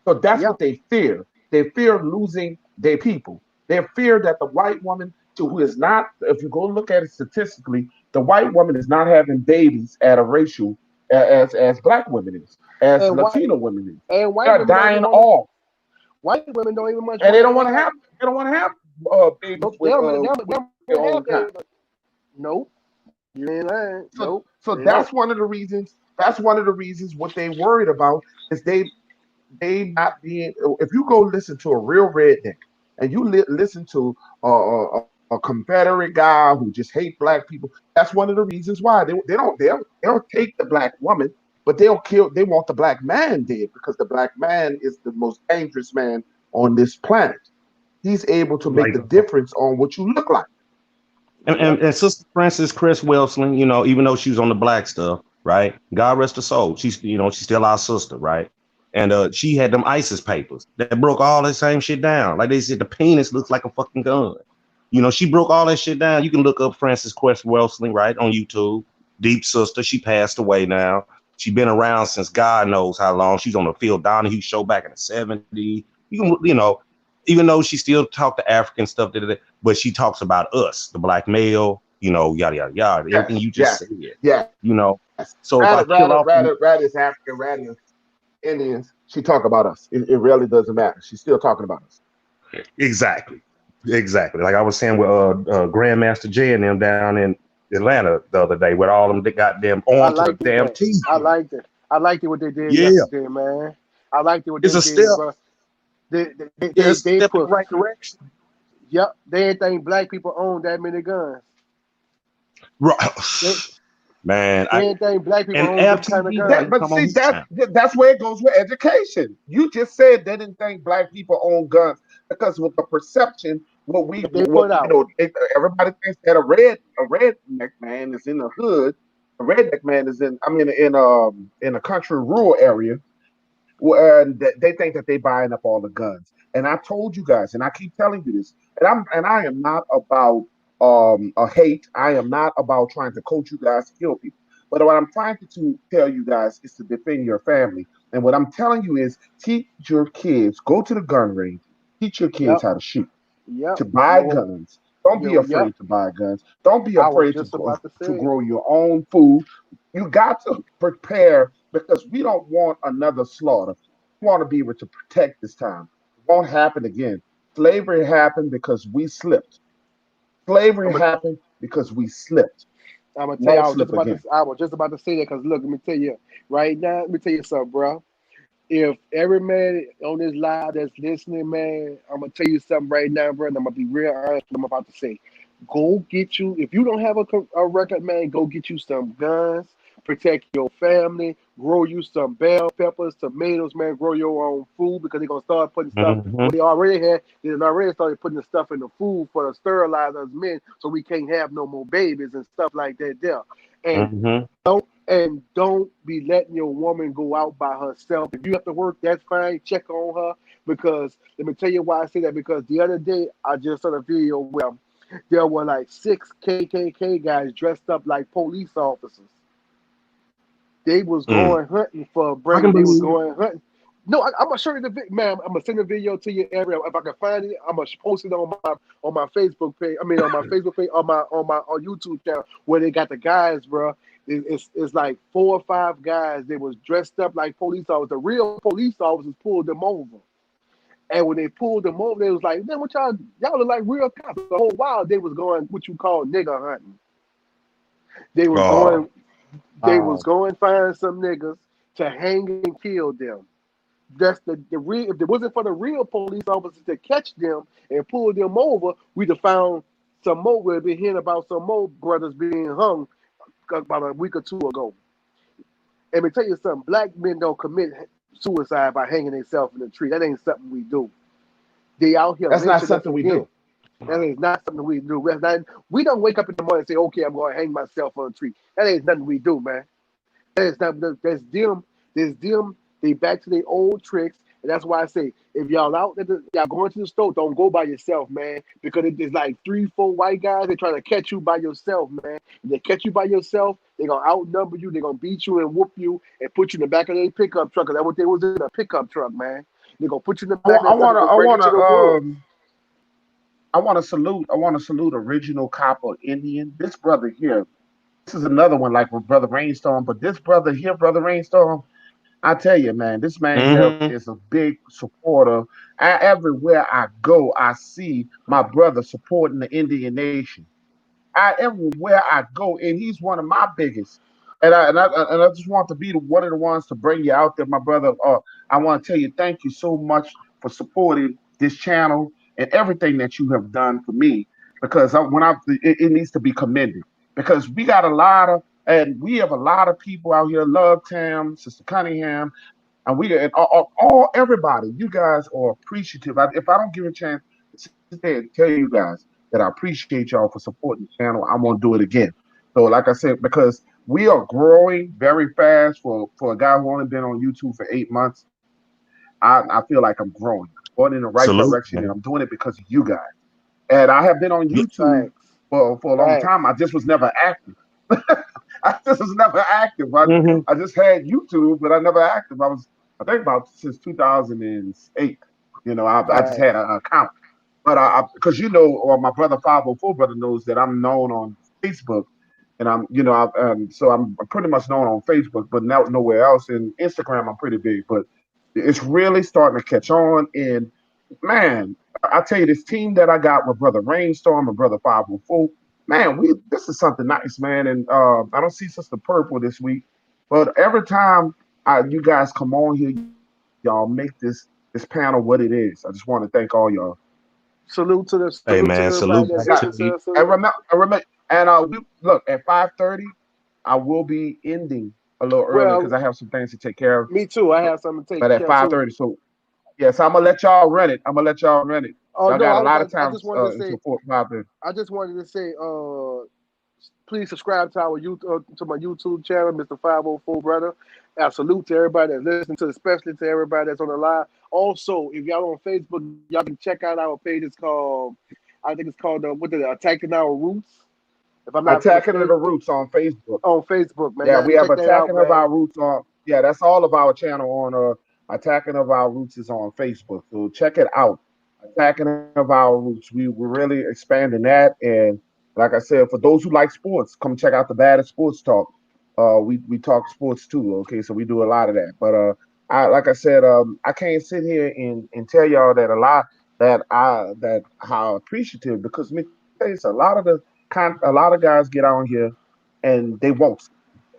So that's what they Yeah. fear. They fear losing their people. They fear that the white woman, who is not, if you go look at it statistically, the white woman is not having babies at a ratio as black women is, as And white Latino women is. and They white are women don't even dying want to. off, White women don't even much and want they to don't want to have. have. They don't want to have babies Nope, they don't. with They their don't own have kind. babies. Nope, you ain't lying. So Nope, so they that's don't. one of the reasons. That's one of the reasons what they worried about is they not being. If you go listen to a real redneck and you listen to a Confederate guy who just hate black people, that's one of the reasons why they'll take the black woman, but they'll kill. They want the black man dead because the black man is the most dangerous man on this planet. He's able to make Like, the difference on what you look like. and, Yep. and, and Sister Frances Chris Wilson, even though she was on the black stuff, right? God rest her soul. She's still our sister, right? And she had them ISIS papers that broke all that same shit down. Like they said, the penis looks like a fucking gun. She broke all that shit down. You can look up Frances Quest Welsing, right, on YouTube. Deep sister. She passed away now. She been around since God knows how long. She's on the Phil Donahue show back in the 70s. Even though she still talked to African stuff, but she talks about us, the black male, yada, yada, yada. Everything Yes, you just yes, said, yes. you know. So if Rather, I kill rather, off rather, rather is African, rather is Indians. She talk about us. It really doesn't matter. She's still talking about us. exactly. Exactly. Like I was saying with Grandmaster Jay and them down in Atlanta the other day with all them that got them I on to the liked damn that. TV. I liked it. I liked it what they did Yeah. yesterday, man. I liked it what It's they a did, step. bro. It's a They step in the put. right direction. Yep. They ain't think black people own that many guns. Right. They Man, they ain't think black people and own them kind of FTV guns. That, didn't but come on see, his time. that's where it goes with education. You just said they didn't think black people own guns because with the perception, They put out. everybody thinks that a redneck man is in the hood. A redneck man is in a country rural area and they think that they buying up all the guns. And I told you guys, and I keep telling you this, and I am not about a hate. I am not about trying to coach you guys to kill people. But what I'm trying to tell you guys is to defend your family. And what I'm telling you is teach your kids, go to the gun range, teach your kids Yep. how to shoot, Yep. to buy Yo, guns. Don't be yo, yep. afraid to buy guns. Don't be I was afraid just about to to say. grow your own food. You got to prepare because we don't want another slaughter. We want to be able to protect this time. It won't happen again. Slavery happened because we slipped. Slavery I'm happened because we slipped. gonna tell you, Won't slip again. I was just about to say that because look, let me tell you right now. Let me tell you something, bro. If every man on this live that's listening, man, I'm gonna tell you something right now, bro. And I'm gonna be real honest. What I'm about to say. Go get you. If you don't have a record, man, go get you some guns. Protect your family. Grow you some bell peppers, tomatoes, man. Grow your own food because they're gonna start putting stuff. Mm-hmm. What they already had, they done already started putting the stuff in the food for the sterilize us men, so we can't have no more babies and stuff like that. There, and Mm-hmm. don't be letting your woman go out by herself. If you have to work, that's fine. Check on her because let me tell you why I say that. Because the other day I just saw a video where there were like 6 KKK guys dressed up like police officers. They was Mm. going hunting for I can bringing. They was believe it. going hunting. No, I'm gonna show you the video, man. I'm gonna send the video to you area if I can find it. I'm gonna post it on my Facebook page. I mean, on my Facebook page, on YouTube channel where they got the guys, bro. It's like 4 or 5 guys. They was dressed up like police officers. The real police officers pulled them over, and when they pulled them over, they was like, "Man, what y'all look like real cops." The whole while they was going what you call nigger hunting. They was Oh, going they was Um, going find some niggas to hang and kill them. That's the real. If it wasn't for the real police officers to catch them and pull them over, we'd have found some more. We'd be hearing about some more brothers being hung about a week or two ago. And me tell you something: black men don't commit suicide by hanging themselves in a tree. That ain't something we do. They out here that's not lynching us something we again. do. That is not something we do. We don't wake up in the morning and say, "Okay, I'm going to hang myself on a tree." That ain't nothing we do, man. That's not that's them. There's them. They back to their old tricks, and that's why I say if y'all out y'all going to the store, don't go by yourself, man, because it's like 3, 4 white guys. They trying to catch you by yourself, man. If they catch you by yourself, they gonna outnumber you. They gonna beat you and whoop you and put you in the back of their pickup truck. Cause that's what they was in a pickup truck, man. They gonna put you in the I, back of I that truck want and to. go I bring you want to the wood. to. I want to salute. I want to salute original copper Indian. This brother here. This is another one like with Brother Rainstorm, but this brother here, Brother Rainstorm. I tell you, man, this man here mm-hmm. is a big supporter. Everywhere I go, I see my brother supporting the Indian nation. Everywhere I go, and he's one of my biggest. And I just want to be one of the ones to bring you out there, my brother. I want to tell you thank you so much for supporting this channel and everything that you have done for me. Because it needs to be commended. Because we got a lot of, and we have a lot of people out here. Love Tam, Sister Cunningham, and we and all everybody. You guys are appreciative. If I don't give a chance to sit there and tell you guys that I appreciate y'all for supporting the channel, I'm gonna do it again. So, like I said, because we are growing very fast for a guy who only been on YouTube for 8 months, I feel like I'm growing, going in the right Salute, direction, and man. I'm doing it because of you guys. And I have been on Yeah. YouTube Facts, for a long facts, time. I just was never active. I just was never active. Mm-hmm. I just had YouTube, but I never active. I think about since 2008. I just had facts. an account. But because or my brother 504 brother knows that I'm known on Facebook, and so I'm pretty much known on Facebook, but nowhere else. In Instagram, I'm pretty big, but it's really starting to catch on. And man, I tell you, this team that I got with brother Rainstorm and brother 504, man, we this is something nice, man. And I don't see Sister Purple this week, but every time you guys come on here, y'all make this panel what it is. I just want to thank all y'all. Hey, Salute to man. everybody Salute that's back Yeah, to listening you. to us. I remember, and we look at 5:30. I will be ending a little early because Well, I have some things to take care of. me too. I have something to take But at care of too. 5:30, so yes, I'm gonna let y'all run it. I'm gonna let y'all run it. Oh Y'all no, got a lot of I just times wanted to say until 4 5:30. I just wanted to say please subscribe to our to my YouTube channel, Mr. 504 Brother. I salute to everybody that's listening to, especially to everybody that's on the live. Also, if y'all on Facebook, y'all can check out our page. It's called I think it's called what the Attacking Our Roots. if I'm not Attacking of mistaken, the Roots on Facebook. on Facebook, man. Yeah, we have Check that out, Attacking of man. Our Roots on. Yeah, that's all of our channel on. Attacking of Our Roots is on Facebook, so check it out. Attacking of Our Roots. We're really expanding that, and like I said, for those who like sports, come check out the Baddest Sports Talk. We talk sports too. Okay, so we do a lot of that. But I like I said, I can't sit here and tell y'all that how appreciative, because let me tell you, a lot of a lot of guys get on here and they won't.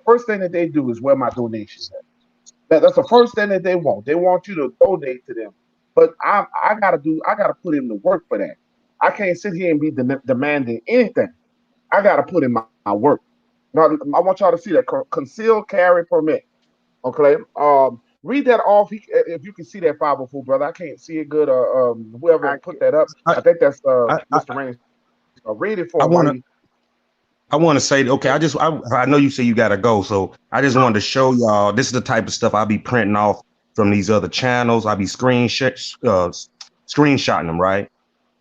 First thing that they do is where my donations at. That's the first thing that they want. They want you to donate to them. But I gotta put in the work for that. I can't sit here and be demanding anything. I gotta put in my work. Now I want y'all to see that concealed carry permit. Okay. Read that off if you can see that 504, brother. I can't see it good. Whoever I put that up, I I think that's I Mr. Rainstorm. Read it for I him while want to he. I want to say, okay, I know you say you got to go. So I just wanted to show y'all, this is the type of stuff I'll be printing off from these other channels. I'll be screenshotting them, right?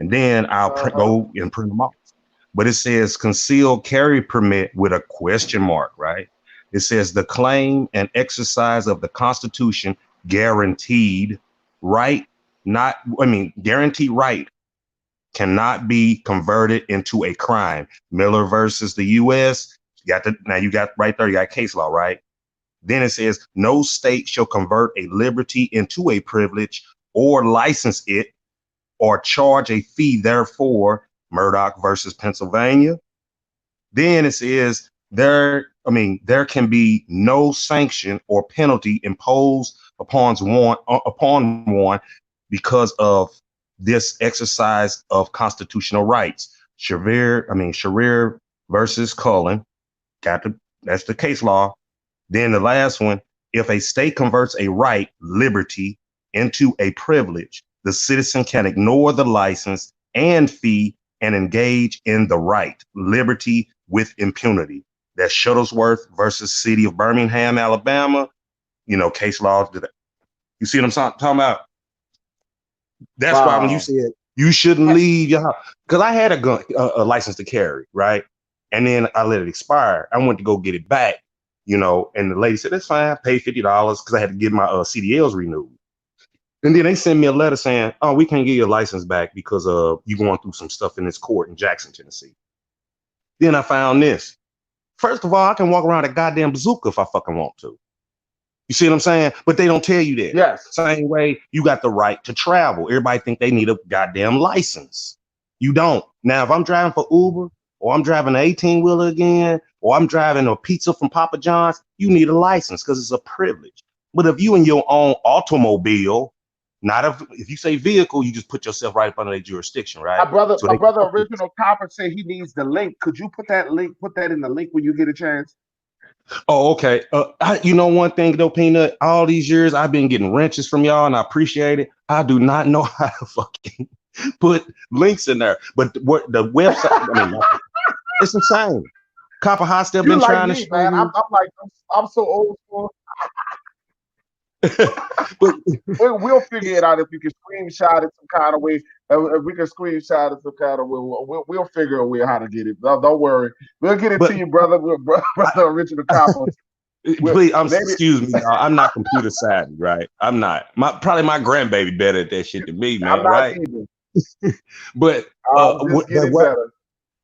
And then I'll uh-huh. go and print them off. But it says concealed carry permit with a question mark, right? It says the claim and exercise of the Constitution guaranteed right, guaranteed right cannot be converted into a crime. Miller versus the U.S. You got right there. You got case law, right? Then it says no state shall convert a liberty into a privilege or license it or charge a fee therefore. Murdoch versus Pennsylvania. Then it says there can be no sanction or penalty imposed upon one because of this exercise of constitutional rights. Sharir versus Cullen. That's the case law. Then the last one, if a state converts a right, liberty, into a privilege, the citizen can ignore the license and fee and engage in the right, liberty with impunity. That's Shuttlesworth versus City of Birmingham, Alabama. Case law. You see what I'm talking about? That's why when you Wow. said you shouldn't leave your house, because I had a gun, a license to carry, right? And then I let it expire. I went to go get it back, and the lady said, that's fine, pay $50 because I had to get my CDLs renewed. And then they sent me a letter saying, oh, we can't get your license back because you going through some stuff in this court in Jackson, Tennessee. Then I found this. First of all, I can walk around a goddamn bazooka if I fucking want to. You see what I'm saying? But they don't tell you that. Yes. Same way you got the right to travel. Everybody think they need a goddamn license. You don't. Now, if I'm driving for Uber or I'm driving an 18-wheeler again, or I'm driving a pizza from Papa John's, you need a license because it's a privilege. But if you in your own automobile, not if you say vehicle, you just put yourself right up under their jurisdiction, right? So My brother, original copper, said he needs the link. Could you put that in the link when you get a chance? Oh, okay. One thing though, Peanut, all these years I've been getting wrenches from y'all and I appreciate it. I do not know how to fucking put links in there. But what the website, it's insane. Copper High Step You been like trying to me, show man. you. I'm so old school. But We'll figure it out if you can screenshot it some kind of way. If we can screenshot it some kind of way, we'll figure a way how to get it. Don't worry. We'll get it to you, brother. Brother original coppers. Please, Maybe excuse me, y'all. I'm not computer savvy, right? I'm not. Probably my grandbaby better at that shit than me, I'm man, not right? either. But I'm just getting what better.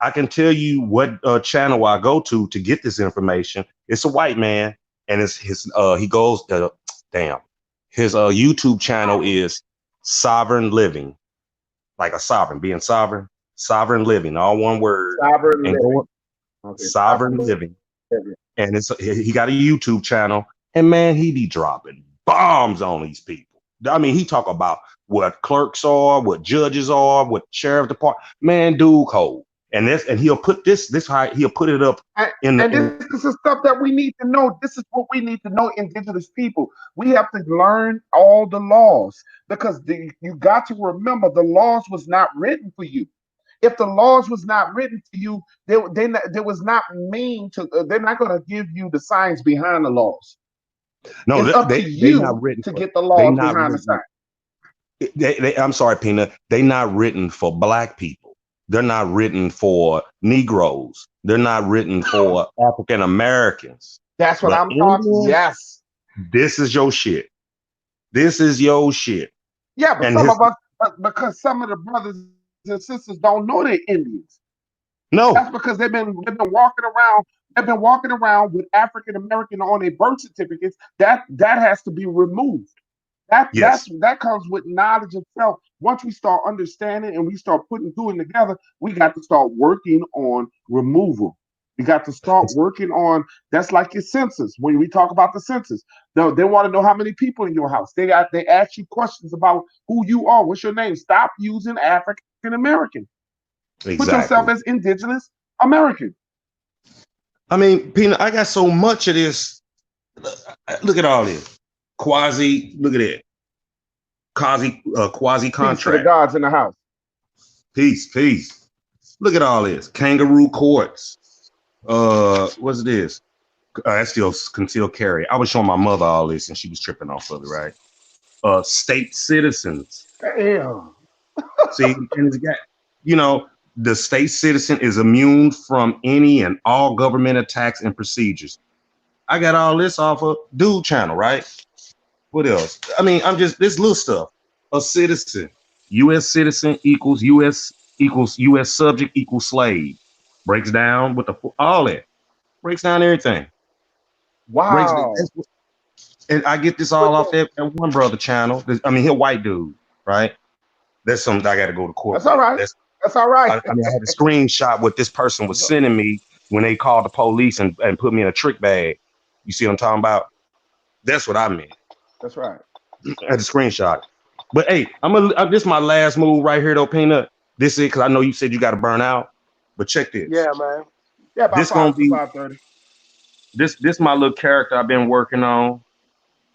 I can tell you what channel I go to get this information. It's a white man, and it's his. He goes. Damn. His YouTube channel is Sovereign Living, like a sovereign, being sovereign, sovereign living, all one word. Sovereign And living. go Okay, Sovereign sovereign Living. living. And he got a YouTube channel, and man, he be dropping bombs on these people. I mean, he talk about what clerks are, what judges are, what sheriff department. Man, dude, cold. And he'll put he'll put it up in And this is the stuff that we need to know. This is what we need to know, indigenous people. We have to learn all the laws because you got to remember the laws was not written for you. If the laws was not written for you, they was not mean to. They're not going to give you the science behind the laws. no, It's up to they not you written to for get the they laws not behind the written. science. I'm sorry, Peanut. They not written for black people. They're not written for Negroes. They're not written for African Americans. That's what But I'm talking. Indians, Yes. this is your shit. This is your shit. Yeah, but And some his of us, because some of the brothers and sisters don't know they're Indians. That's no, because they've been walking around. They've been walking around with African American on their birth certificates. That has to be removed. yes, That comes with knowledge of self. Once we start understanding and we start putting two and together, we got to start working on removal. We got to start working on that's like your census. When we talk about the census, they want to know how many people in your house. They ask you questions about who you are. What's your name? Stop using African American. Put yourself exactly. as Indigenous American. I mean, Peanut, I got so much of this. Look at all this. Look at it. Quasi Peace to the contract. gods in the house. Peace. Look at all this. Kangaroo courts. What's this? That's still concealed carry. I was showing my mother all this and she was tripping off of it, right? State citizens. Damn. See, and it's got, you know, the state citizen is immune from any and all government attacks and procedures. I got all this off of Dude Channel, right? What else? I mean, I'm just this little stuff. A citizen, U.S. citizen equals U.S. subject equals slave. Breaks down with all that. Breaks down everything. Breaks. Wow. And I get this all off that one brother channel. I mean, he's a white dude, right? That's something I got to go to court That's all with. right. That's all right. I mean, I had a screenshot what this person was sending me when they called the police and put me in a trick bag. You see what I'm talking about? That's what I meant. That's right. I had a screenshot. But hey, this is my last move right here, though, Peanut. This is because I know you said you got to burn out. But check this. Yeah, man. Yeah, about This gonna five to be 5:30. this my little character I've been working on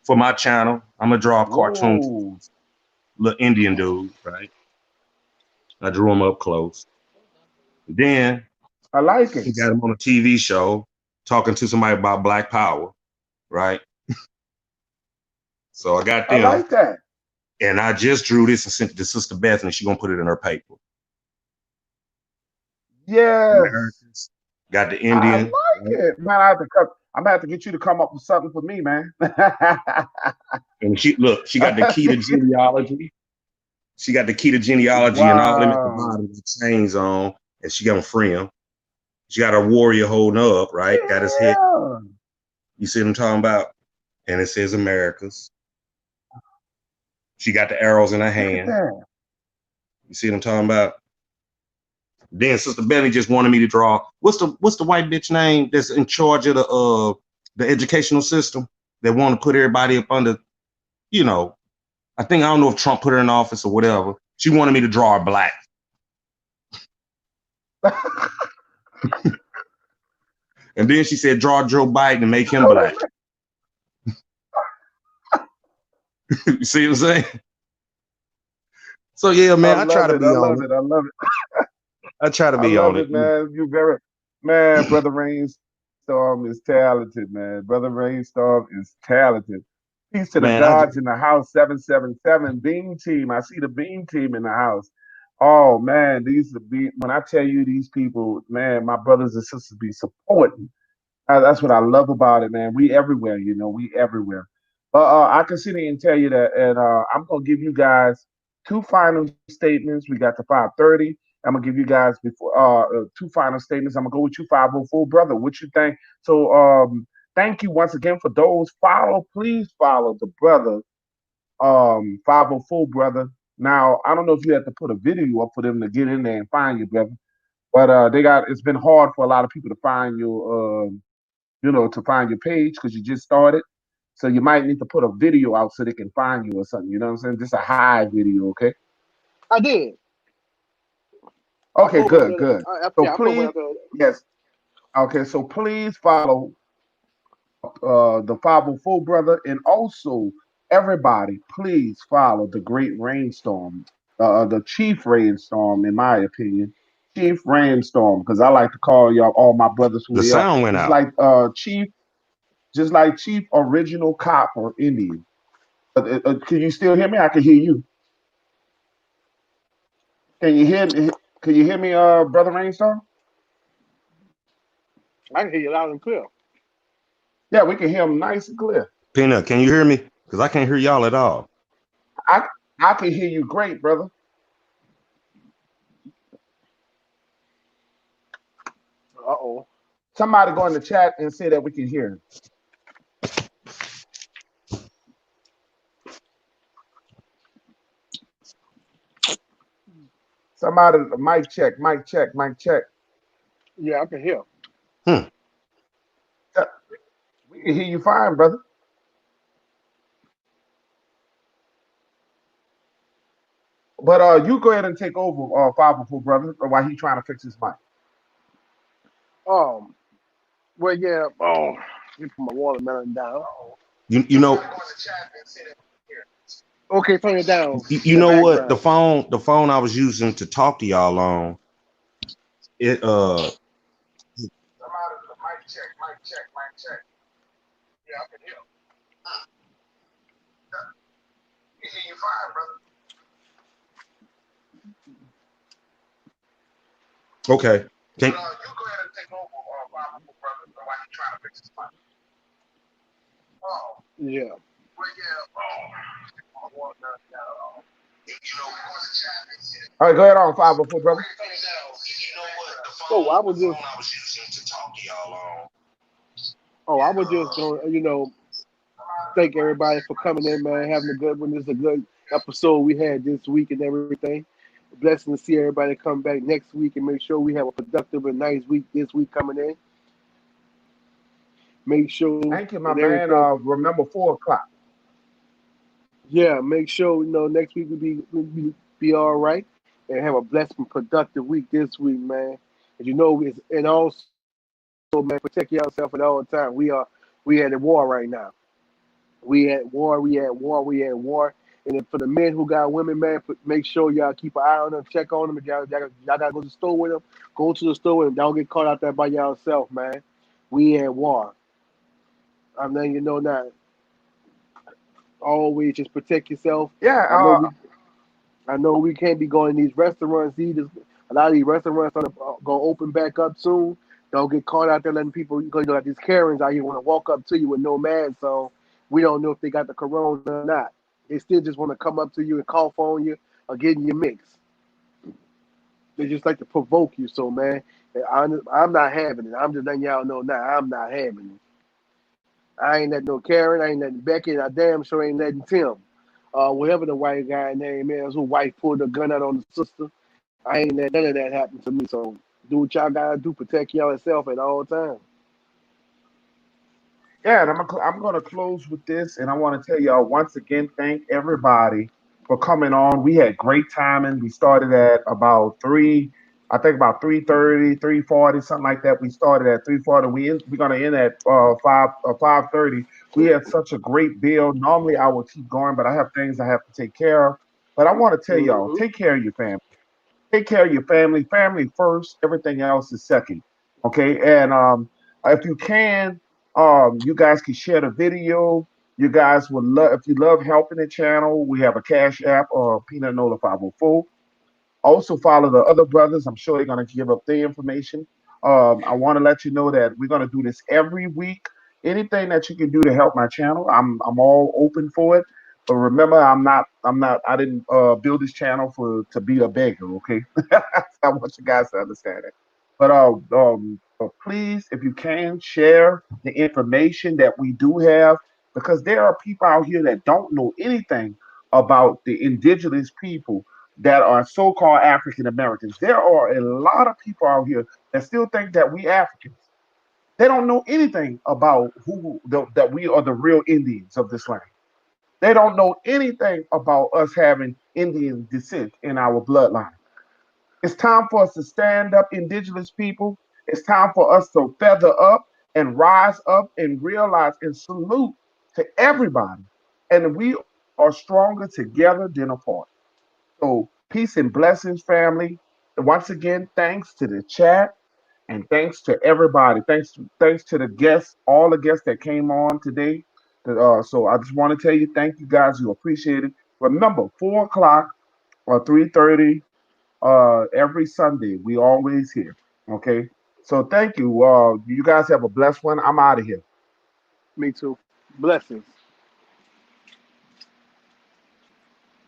for my channel. I'm gonna draw a cartoon, Whoa. little Indian dude, right? I drew him up close. Then I like he it. got him on a TV show talking to somebody about Black Power, right? So I got I them, like that. and I just drew this and sent it to Sister Beth, and she's gonna put it in her paper. Yes. Americans got the I Indian, like right? it. Man, I'm gonna have to get you to come up with something for me, man. And she got the key to genealogy. She got the key to genealogy and all them at the Wow. bottom with chains on, and she gonna free him. She got a warrior holding up, right? Got his head. Yeah. You see what I'm talking about? And it says Americas. She got the arrows in her Look at hand. that. You see what I'm talking about? Then Sister Betty just wanted me to draw. What's the white bitch name that's in charge of the educational system that want to put everybody up under, you know, I don't know if Trump put her in office or whatever. She wanted me to draw her black. And then she said, draw Joe Biden and make him black. You see what I'm saying? So yeah, man, I try to be on it. I love it. I try to I be love on it, it. man. Man, Brother Rainstorm is talented, man. Brother Rainstorm is talented. Peace to the Man, gods in the house, 777 Beam Team. I see the Beam Team in the house. Oh man, when I tell you these people, man, my brothers and sisters be supporting. That's what I love about it, man. We everywhere, we everywhere. But I can sit here and tell you that, and I'm gonna give you guys two final statements. We got the 5:30. I'm gonna give you guys before two final statements. I'm gonna go with you, 504 brother. What you think? So thank you once again for those. Please follow the brother, 504 brother. Now I don't know if you have to put a video up for them to get in there and find you, brother. But it's been hard for a lot of people to find you. To find your page because you just started. So you might need to put a video out so they can find you or something. You know what I'm saying? Just a high video, okay? I did. I Okay, put one. good. So Yeah, I put one please, up there. yes. Okay, so please follow the 504 brother and also everybody, please follow the great Rainstorm, the chief Rainstorm, in my opinion. Chief Rainstorm, because I like to call y'all all my brothers who the they are. sound went Just out. like Chief Original Cop or Indian. Can you still hear me? I can hear you. Can you hear me? Can you hear me, brother Rainstorm? I can hear you loud and clear. Yeah, we can hear him nice and clear. Peanut, can you hear me? Because I can't hear y'all at all. I I can hear you great, brother. Uh-oh. Somebody go in the chat and say that we can hear him. Somebody, mic check, mic check, mic check. Yeah, I can hear. Hmm. Yeah, we can hear you fine, brother. But you go ahead and take over, 504 brother, while he's trying to fix his mic. Um, well, yeah. Oh, let me put my watermelon down. You know Okay, turn it down. you The know what background. the phone I was using to talk to y'all on it Somebody, mic check, mic check, mic check. Yeah, I can hear. We can hear you fine, brother. okay. But Can you go ahead and take over, 504 brother, while he's trying to fix his mic. Oh, Yeah. well, yeah. Oh, my watermelon down. All right, go ahead on 504 brother. Oh, I the was phone just. I was using to talk to y'all on Oh, I it was just going. Thank everybody for coming in, man. Having a good one. This is a good episode we had this week and everything. Blessing to see everybody come back next week and make sure we have a productive and nice week this week coming in. Make sure Thank you, my that man. everything. Remember 4 o'clock. Yeah, make sure next week we be all right and have a blessed and productive week this week, man. And it's and also, man, protect yourself at all times. We at a war right now. We at war. We at war. We at war. And then for the men who got women, man, make sure y'all keep an eye on them, check on them. If y'all gotta go to the store with them, go to the store with them. Don't get caught out there by yourself, man. We at war. I'm letting you know now. Always just protect yourself. Yeah, I know we I know we can't be going to these restaurants either. A lot of these restaurants are gonna open back up soon. Don't get caught out there letting people. Got these Karens out here want to walk up to you with no mask on. We don't know if they got the corona or not. They still just want to come up to you and cough on you or get in your mix. They just like to provoke you. So man, I'm not having it. I'm just letting y'all know now. I'm not having it. I ain't letting no Karen. I ain't letting Becky. And I damn sure ain't letting Tim. Whatever the white guy name is, who wife pulled a gun out on the sister. I ain't let none of that happen to me. So do what y'all gotta do. Protect yourself at all times. yeah, and I'm gonna close with this, and I want to tell y'all once again, thank everybody for coming on. We had great timing. We started at about I think about 3:30, 3:40, something like that. We started at 3:40. We're gonna end at 5:30. We had such a great bill. Normally I would keep going, but I have things I have to take care of. But I want to tell y'all, Mm-hmm. take care of your family. Take care of your family. Family first. Everything else is second. Okay. And if you can, you guys can share the video. You guys would love if you love helping the channel. We have a Cash App or Peanut Nola 504. Also follow the other brothers. I'm sure they're gonna give up their information. I want to let you know that we're gonna do this every week. Anything that you can do to help my channel, I'm all open for it. But remember, I didn't build this channel for to be a beggar. Okay, I want you guys to understand it. But please, if you can, share the information that we do have because there are people out here that don't know anything about the indigenous people that are so-called African Americans. There are a lot of people out here that still think that we Africans. They don't know anything about that we are the real Indians of this land. They don't know anything about us having Indian descent in our bloodline. It's time for us to stand up, indigenous people. It's time for us to feather up and rise up and realize and salute to everybody. And we are stronger together than apart. So peace and blessings, family. And once again, thanks to the chat and thanks to everybody. Thanks to the guests, all the guests that came on today. So I just want to tell you, thank you guys. You appreciate it. Remember, 4 o'clock or 3:30. every Sunday. We always here. Okay. So thank you. You guys have a blessed one. I'm out of here. Me too. Blessings.